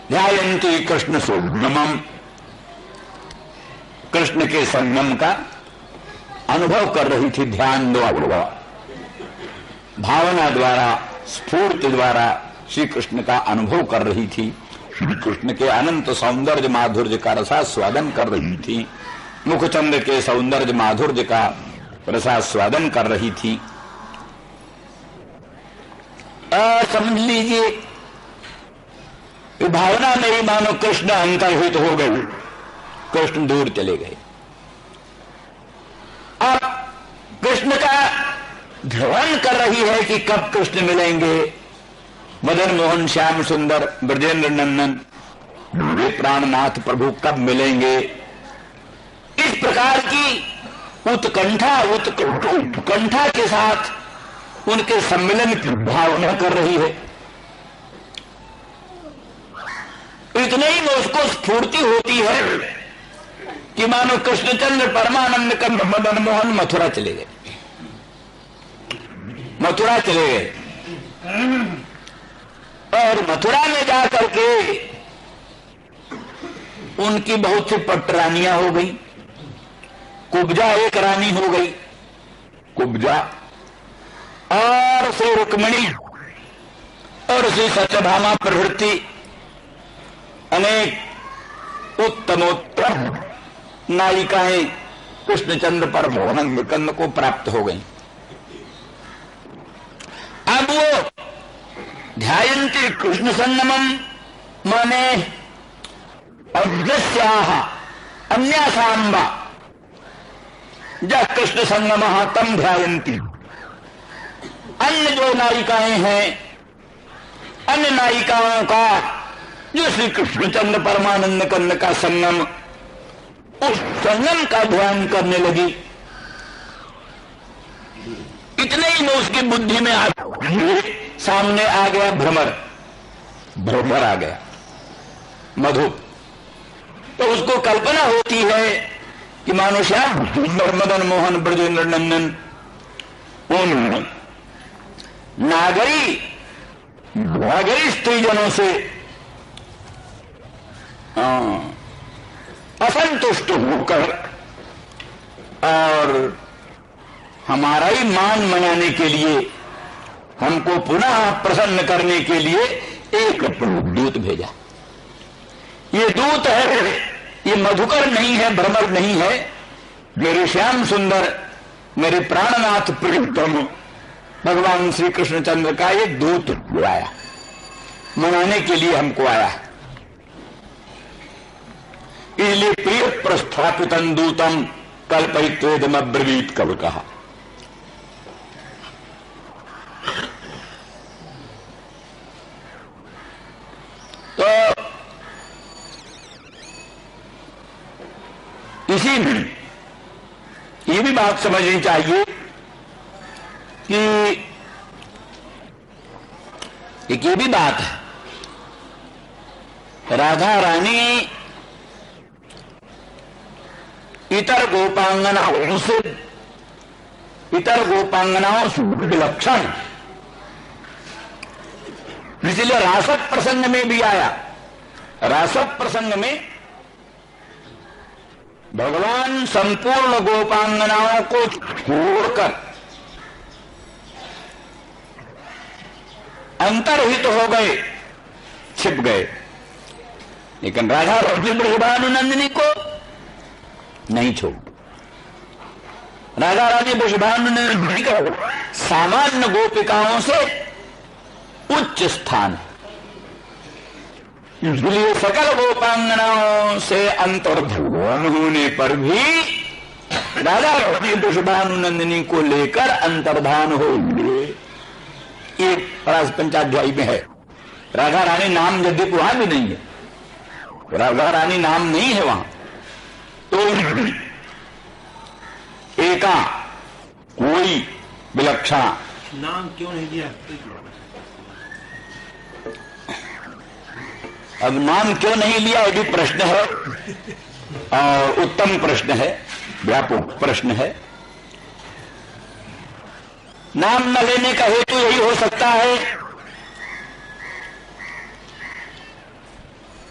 ध्यायन्ति कृष्ण संगमम, कृष्ण के संगम का अनुभव कर रही थी, ध्यान द्वारा, भावना द्वारा, स्फूर्ति द्वारा श्री कृष्ण का अनुभव कर रही थी, श्री कृष्ण के अनंत सौंदर्य माधुर्य का रसास्वादन कर रही थी, मुखचंद्र के सौंदर्य माधुर्य का रसास्वादन कर रही थी। समझ लीजिए कि भावना मेरी मानो कृष्ण अंतर्हित हो गई, कृष्ण दूर चले गए। अब कृष्ण का ध्यान कर रही है कि कब कृष्ण मिलेंगे, मदन मोहन श्याम सुंदर ब्रजेंद्र नंदन वे प्राणनाथ प्रभु कब मिलेंगे। इस प्रकार की उत्कंठा के साथ उनके सम्मेलन की भावना कर रही है। इतने ही में उसको स्फूर्ति होती है कि मानो कृष्णचंद्र परमानंद का मदन मोहन मथुरा चले गए, मथुरा चले गए। और मथुरा में जाकर के उनकी बहुत सी पटरानियां हो गई। कुब्जा एक रानी हो गई, कुब्जा, और श्री रुक्मिणी और श्री सत्यभामा प्रभृति अनेक उत्तमोत्तम नायिकाएं कृष्णचंद्र पर मोहन को प्राप्त हो गई। अब वो ध्यायन्ति कृष्ण संगमम माने अग्रस्याः अन्यासाम्बा जब कृष्ण संगम तम ध्यायन्ति। अन्य जो नायिकाएं हैं, अन्य नायिकाओं का जो श्री कृष्णचंद्र परमानंद कंद का संगम, उस संगम का ध्यान करने लगी। इतने ही में उसकी बुद्धि में सामने आ गया भ्रमर, भ्रमर आ गया मधु। तो उसको कल्पना होती है कि मानो श्याम मदन मोहन ब्रजेंद्र नंदन उन नागरी स्त्रीजनों से असंतुष्ट होकर और हमारा ही मान मनाने के लिए, हमको पुनः प्रसन्न करने के लिए एक दूत भेजा। ये दूत है, ये मधुकर नहीं है, भ्रमर नहीं है, मेरे श्याम सुंदर, मेरे प्राणनाथ प्रियतम भगवान श्री कृष्णचंद्र का ये दूत आया, मनाने के लिए हमको आया। इसलिए प्रिय प्रस्थापितम दूतम कल्पयित्वेदमब्रवीत कब कहा। तो इसी में ये भी बात समझनी चाहिए कि एक ये भी बात है, राधा रानी इतर गोपांगनाओं से विलक्षण, इसलिए रासक प्रसंग में भी आया। रासक प्रसंग में भगवान संपूर्ण गोपांगनाओं को छोड़कर अंतर्हित हो गए, छिप गए, लेकिन राधा वृषभानुनंदिनी को नहीं छोड़। राधा रानी वृषभानुनंदिनी का सामान्य गोपिकाओं से उच्च स्थान, इसलिए सकल गोपांगनाओं से अंतर्धान होने पर भी राधा रानी वृषभानुनंदिनी को लेकर अंतर्धान हो। ये रास पंचाध्यायी में है। राधा रानी नाम यद्यपि वहां भी नहीं है, राधा रानी नाम नहीं है वहां, तो एका कोई विलक्षण नाम क्यों नहीं दिया? अब नाम क्यों नहीं लिया ये भी प्रश्न है, और उत्तम प्रश्न है, व्यापक प्रश्न है। नाम न लेने का हेतु यही हो सकता है,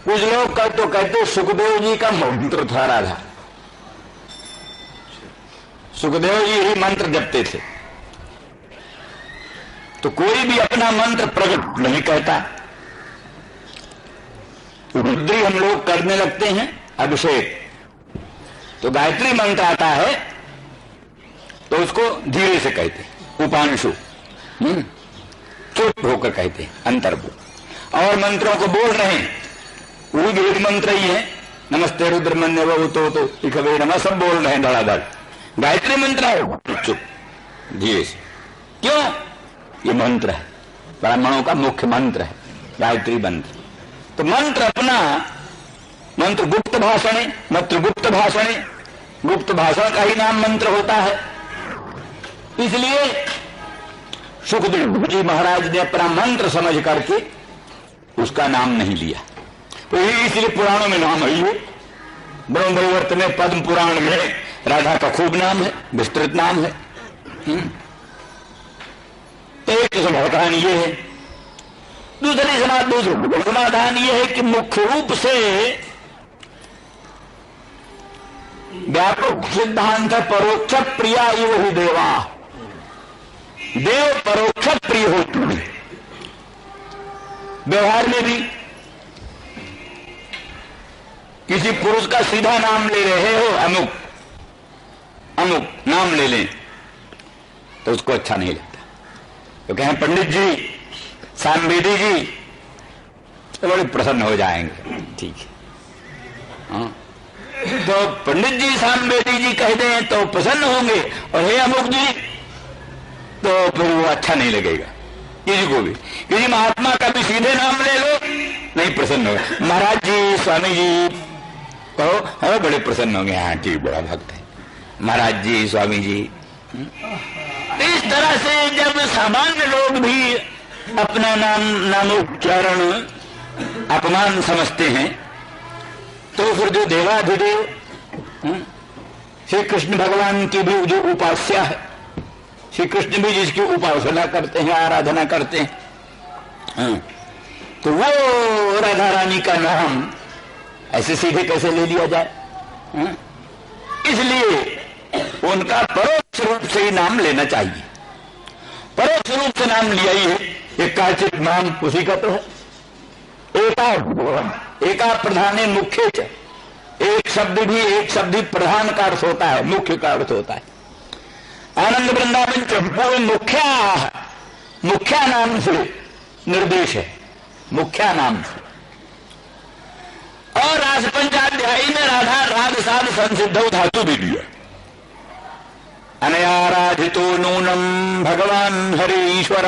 कुछ लोग तो कहते सुखदेव जी का मंत्र था राधा, सुखदेव जी ही मंत्र जपते थे, तो कोई भी अपना मंत्र प्रकट नहीं कहता। रुद्री हम लोग करने लगते हैं अभिषेक, तो गायत्री मंत्र आता है तो उसको धीरे से कहते, उपांशु, चुप होकर कहते हैं अंतर्मुख। और मंत्रों को बोल रहे हैं, वो भी एक मंत्र ही है, नमस्ते रुद्रमन्य तो इखवे नमः, सब बोल रहे हैं धड़ाधड़। गायत्री मंत्र है, चुप धीरे से। क्यों? ये मंत्र है, ब्राह्मणों का मुख्य मंत्र है गायत्री मंत्र। तो मंत्र अपना मंत्र गुप्त भाषण, मंत्र गुप्त भाषण, गुप्त भाषण का ही नाम मंत्र होता है। इसलिए सुखदेव जी महाराज ने अपना मंत्र समझ करके उसका नाम नहीं लिया। तो इसलिए पुराणों में नाम है ये। ब्रह्मवैवर्त में, पद्म पुराण में राधा का खूब नाम है, विस्तृत नाम है। एक समाधान ये है। दूसरी समाधान ये है कि मुख्य रूप से व्यापक सिद्धांत है परोक्ष प्रिया इव ही देवा। देव परोक्ष प्रिय होते हैं। व्यवहार में भी किसी पुरुष का सीधा नाम ले रहे हो, अमुक अमुक नाम ले लें, तो उसको अच्छा नहीं लगता। तो कहें पंडित जी, सामवेदी जी, तो बड़े प्रसन्न हो जाएंगे। ठीक है, हाँ, तो पंडित जी सामवेदी जी कह दें तो प्रसन्न होंगे, और हे अमुक जी तो फिर वो अच्छा नहीं लगेगा किसी को भी। किसी महात्मा का भी सीधे नाम ले लो, नहीं प्रसन्न होगा। महाराज जी, स्वामी जी कहो, हाँ बड़े प्रसन्न होंगे, हाँ ठीक, बड़ा भक्त है महाराज जी, स्वामी जी। इस तरह से जब सामान्य लोग भी अपना नामोच्चारण अपमान समझते हैं, तो फिर जो देवाधिदेव श्री कृष्ण भगवान की भी जो उपास्या है, श्री कृष्ण भी जिसकी उपासना करते हैं, आराधना करते हैं, तो वो राधा रानी का नाम ऐसे सीधे कैसे ले लिया जाए? इसलिए उनका परोक्ष रूप से ही नाम लेना चाहिए। परोक्ष रूप से नाम लिया ही है, एक कार्चित नाम उसी का तो है। एका प्रधान मुख्य च, एक शब्द ही प्रधान का अर्थ होता है, मुख्य का अर्थ होता है। आनंद वृंदावन चंपूर्ण मुख्या नाम से निर्देश है, मुख्या नाम से। और रास पंचाध्यायी में राधा राग साध संसिद्धौ धातु भी दिया। अनयाराधितो नूनम भगवान हरि ईश्वर।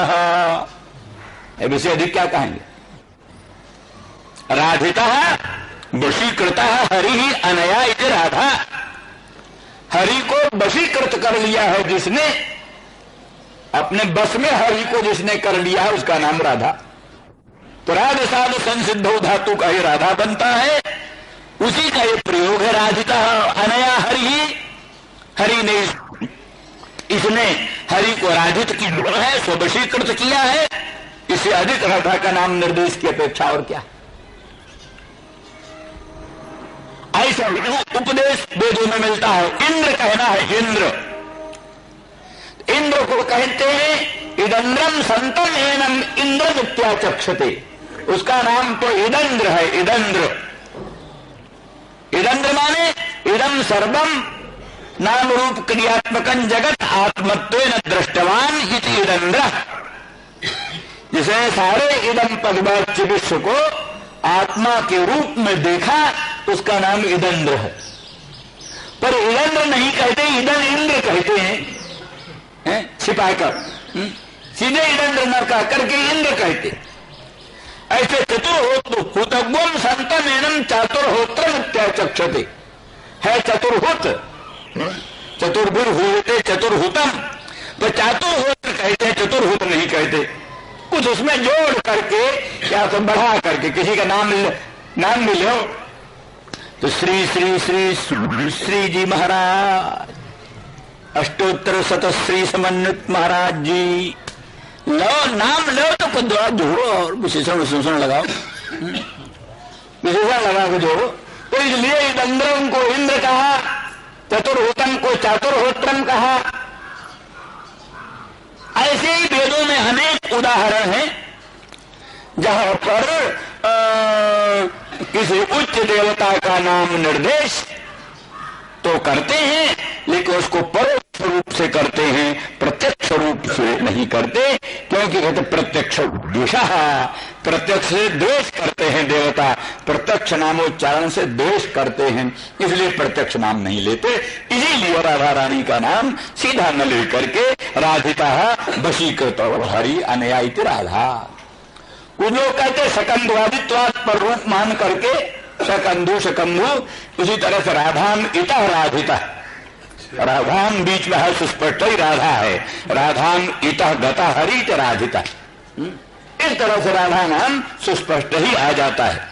विषय अधिक क्या कहेंगे? राधिता वशीकृता हरि ही अनया इति राधा। हरि को वशीकृत कर लिया है जिसने, अपने बस में हरि को जिसने कर लिया है, उसका नाम राधा। तो राग साध संसिद्धो धातु का ही राधा बनता है, उसी का ये प्रयोग है राधिता अनया हरि। हरि ने इसने हरि को राधित किया है, स्ववशीकृत किया है। इससे अधिक राधा का नाम निर्देश की अपेक्षा और क्या? ऐसा उपदेश वेदों में मिलता है। इंद्र कहना है, इंद्र को कहते हैं इदंद्रम संतम एनम इंद्र नित्याचक्षते। उसका नाम तो इदंद्र है। इदंद्र माने इदम सर्वम नाम रूप क्रियात्मकं जगत आत्मत्वेन दृष्टवान इति इदंद्र। जिसने सारे इदम पदवाच्य विश्व को आत्मा के रूप में देखा, उसका नाम इदंद्र है। पर इदंद्र नहीं कहते, इदन इंद्र कहते हैं, छिपाकर। सीधे इदंद्र न कह करके इंद्र कहते। ऐसे चतुर्होत्रम संतम एनम चातुर्होत्रम इत्याचक्षते है। चतुर्होत, चतुर्भुर हुए चतुर्हुतम, तो चातुर्होत्र कहते हैं, चतुर्हुत नहीं कहते। कुछ उसमें जोड़ करके या तो बढ़ा करके किसी का नाम भी लो, तो श्री श्री श्री श्री जी महाराज, अष्टोत्तर शतश्री समन्वित महाराज जी, लो नाम लो तो कुछ जोड़ो और विशेषण लगाओ, विशेषण लगा के जोड़ो। तो इसलिए इंद्रम को इंद्र कहा, चतुर्होत्रम को चातुर्होत्रम कहा। ऐसे ही वेदों में अनेक उदाहरण हैं जहां पर किसी उच्च देवता का नाम निर्देश तो करते हैं, लेकिन उसको परोक्ष रूप से करते हैं, प्रत्यक्ष रूप से नहीं करते। क्योंकि कहते प्रत्यक्ष द्वेषा, प्रत्यक्ष से द्वेष करते हैं देवता, प्रत्यक्ष नामोच्चारण से द्वेष करते हैं, इसलिए प्रत्यक्ष नाम नहीं लेते। इसीलिए राधा रानी का नाम सीधा न लेकर के राधिता वशीकृत हरि अनया इति राधा। कुछ लोग कहते सकंधवादित्वात् पर रूप मान करके सकंधु सकंधु, उसी तरह से राधाम इतः राधिता, राधाम बीच में है सुस्पष्ट ही राधा है, राधाम इतः गता हरि च राधिता, इस तरह से राधा नाम सुस्पष्ट ही आ जाता है।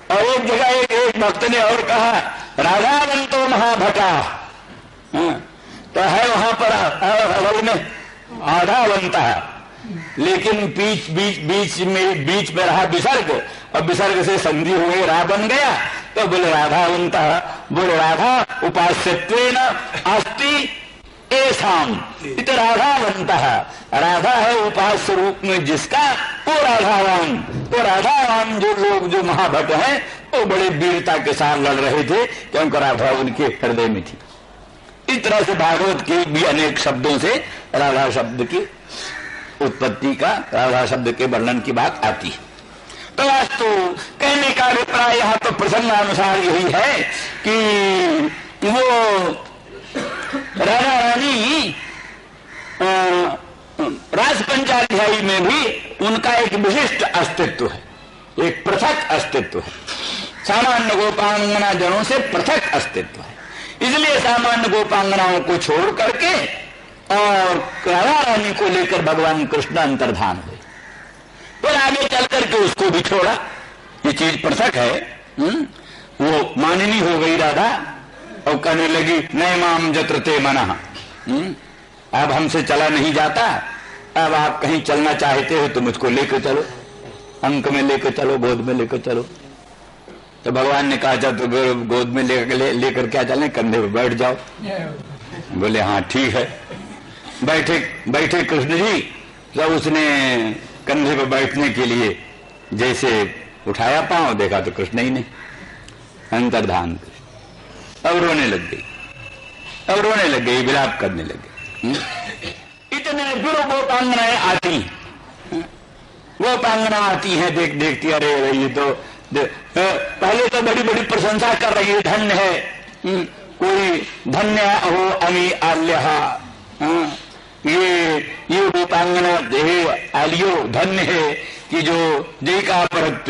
और एक जगह एक भक्त ने और कहा राधावंतो महाभटा, तो है वहां पर हवल में आधावंत, लेकिन बीच में रहा विसर्ग, और विसर्ग से संधि हुए रा बन गया, तो बोले राधावंत, बोले राधा उपास्यत्वेन अस्ति एसाम इत राधावंत, राधा है उपास्य रूप में जिसका, वो राधावान। तो राधावान जो लोग जो महाभट हैं वो बड़े वीरता के साथ लड़ रहे थे, क्योंकि राधा उनके हृदय में थी। इस तरह से भागवत के भी अनेक शब्दों से राधा शब्द की उत्पत्ति का, राधा शब्द के वर्णन की बात आती है। तो वास्तु कहने का अभिप्राय यहाँ तो प्रसंगानुसार यही है कि वो राधा रानी रास पंचाध्यायी में भी उनका एक विशिष्ट अस्तित्व है, एक पृथक अस्तित्व है, सामान्य गोपांगना जनों से पृथक अस्तित्व है। इसलिए सामान्य गोपांगनाओं को छोड़ करके और राधा रानी को लेकर भगवान कृष्ण अंतर्धान हुए, फिर आगे चल करके उसको भी छोड़ा। ये चीज पृथक है। वो माननी हो गई राधा और कहने लगी नए माम जत्रते मना, अब हमसे चला नहीं जाता, अब आप कहीं चलना चाहते हो तो मुझको लेकर चलो, अंक में लेकर चलो, गोद में लेकर चलो। तो भगवान ने कहा तो गोद में लेकर क्या चलें, कंधे पर बैठ जाओ। बोले हाँ ठीक है। बैठे कृष्ण जी, जब उसने कंधे पर बैठने के लिए जैसे उठाया पांव, देखा तो कृष्ण ही नहीं, अंतर्धान कृष्ण। अब रोने लग गई, विलाप करने लग गई। इतने फिर गोपांगनाएं आती, गोपांगना आती हैं, देखती अरे ये तो पहले तो बड़ी बड़ी प्रशंसा कर रही है, धन्य है, कोई धन्य हो अमी आल्य, ये गोपांगना आलियो धन्य है कि जो देखा परत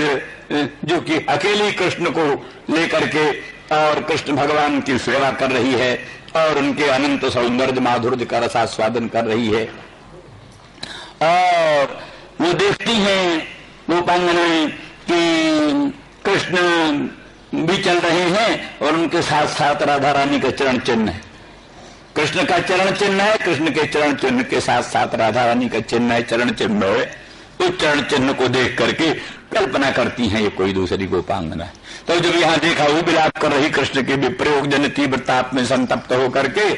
जो कि अकेली कृष्ण को लेकर के और कृष्ण भगवान की सेवा कर रही है और उनके अनंत सौंदर्य माधुर्य का रसास्वादन कर रही है। और वो देखती हैं गोपांगनाएं कि कृष्ण भी चल रहे हैं और उनके साथ साथ राधा रानी का चरण चिन्ह है, कृष्ण का चरण चिन्ह है, कृष्ण के चरण चिन्ह के साथ साथ राधा रानी का चिन्ह है, चरण चिन्ह है। उस चरण चिन्ह को देख करके कल्पना करती हैं ये कोई दूसरी गोपांगना है। तो जब यहाँ देखा वो विलाप कर रही कृष्ण के विप्रयोग जन तीव्र ताप में संतप्त हो करके,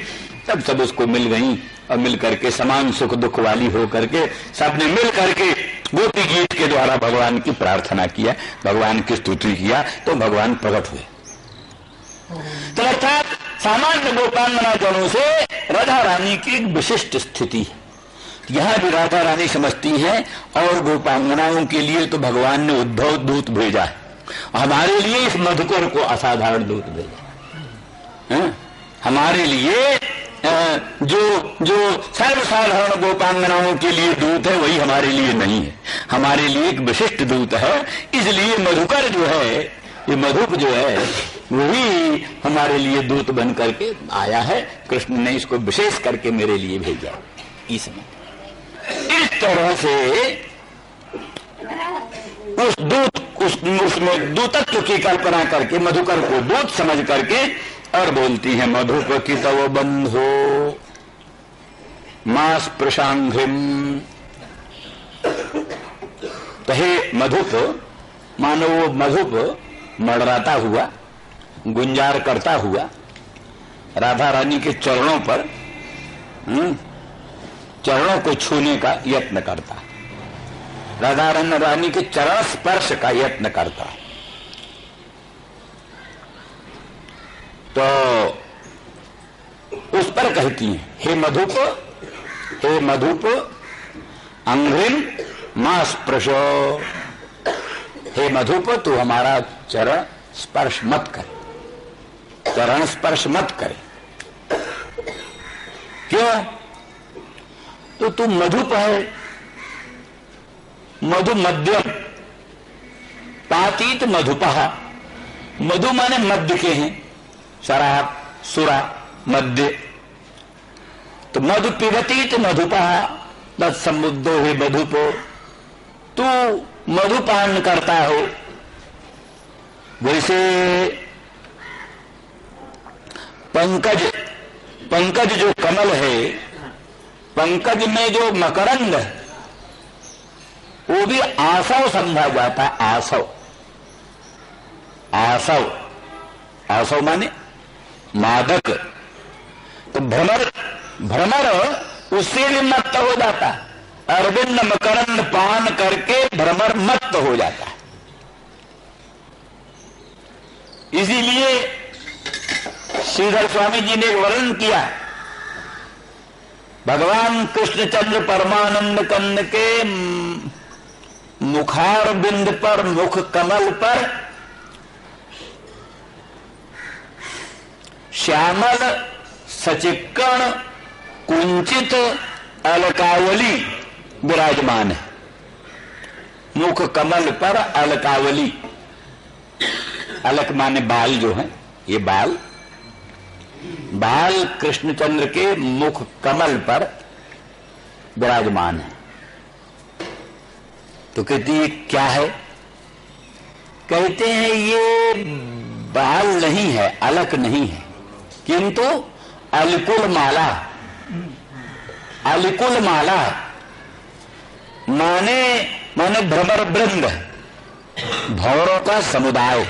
तब सब उसको मिल गई और मिल करके समान सुख दुख वाली हो करके सबने मिल करके गोपी गीत के द्वारा भगवान की प्रार्थना किया, भगवान की स्तुति किया, तो भगवान प्रकट हुए। तो अर्थात सामान्य गोपांगना जनों से राधा रानी की एक विशिष्ट स्थिति है। यहां भी राधा रानी समझती है और गोपांगनाओं के लिए तो भगवान ने उद्भव दूत भेजा है, हमारे लिए इस मधुकर को असाधारण दूत भेजा है। हमारे लिए जो सर्वसाधारण गोपांगनाओं के लिए दूत है वही हमारे लिए नहीं है, हमारे लिए एक विशिष्ट दूत है। इसलिए मधुकर जो है, ये मधुप जो है, वही हमारे लिए दूत बन करके आया है। कृष्ण ने इसको विशेष करके मेरे लिए भेजा। इसमें इस तरह से उस दूत उसमें दूतत्व की कल्पना करके मधुकर को दूत समझ करके और बोलती है मधुप की तव बंधो मास प्रशांघ्रिम। तो हे मधुप, मानो वो मधुप मड़राता हुआ, गुंजार करता हुआ राधा रानी के चरणों पर चरणों को छूने का यत्न करता, राधा रानी के चरण स्पर्श का यत्न करता। तो उस पर कहती हैं हे मधुप, हे मधुप अंघ्रिम मां स्पृशो, हे मधुप तू हमारा चरण स्पर्श मत कर, चरण स्पर्श मत करे। क्यों? तो तू मधुप है, मधु मध्यम, पातीत मधुपः, मधु माने मध्य के हैं, शराब सुरा मध्य, तो मधु पिबतीत मधुपः तत्समुद्धो हे मधुपो, तू मधुपान करता हो। वैसे पंकज, पंकज जो कमल है, पंकज में जो मकरंद है वो भी आसव समझा जाता है। आसव, आसव, आसव माने मादक। तो भ्रमर, भ्रमर उससे भी मत्त हो जाता है। अरविंद मकरंद पान करके भ्रमर मत्त हो जाता है। इसीलिए श्रीधर स्वामी जी ने वर्णन किया, भगवान कृष्णचंद्र परमानंद कंद के मुखार बिंद पर, मुख कमल पर श्यामल सचिक्कण कुंचित अलकावली विराजमान है। मुख कमल पर अलकावली, अलक माने बाल जो है, ये बाल, बाल कृष्णचंद्र के मुख कमल पर विराजमान है। तो कहती है क्या है? कहते हैं ये बाल नहीं है, अलक नहीं है, किंतु अलिकुल माला, अलिकुल माला माने भ्रमर वृंद, भंवरों का समुदाय।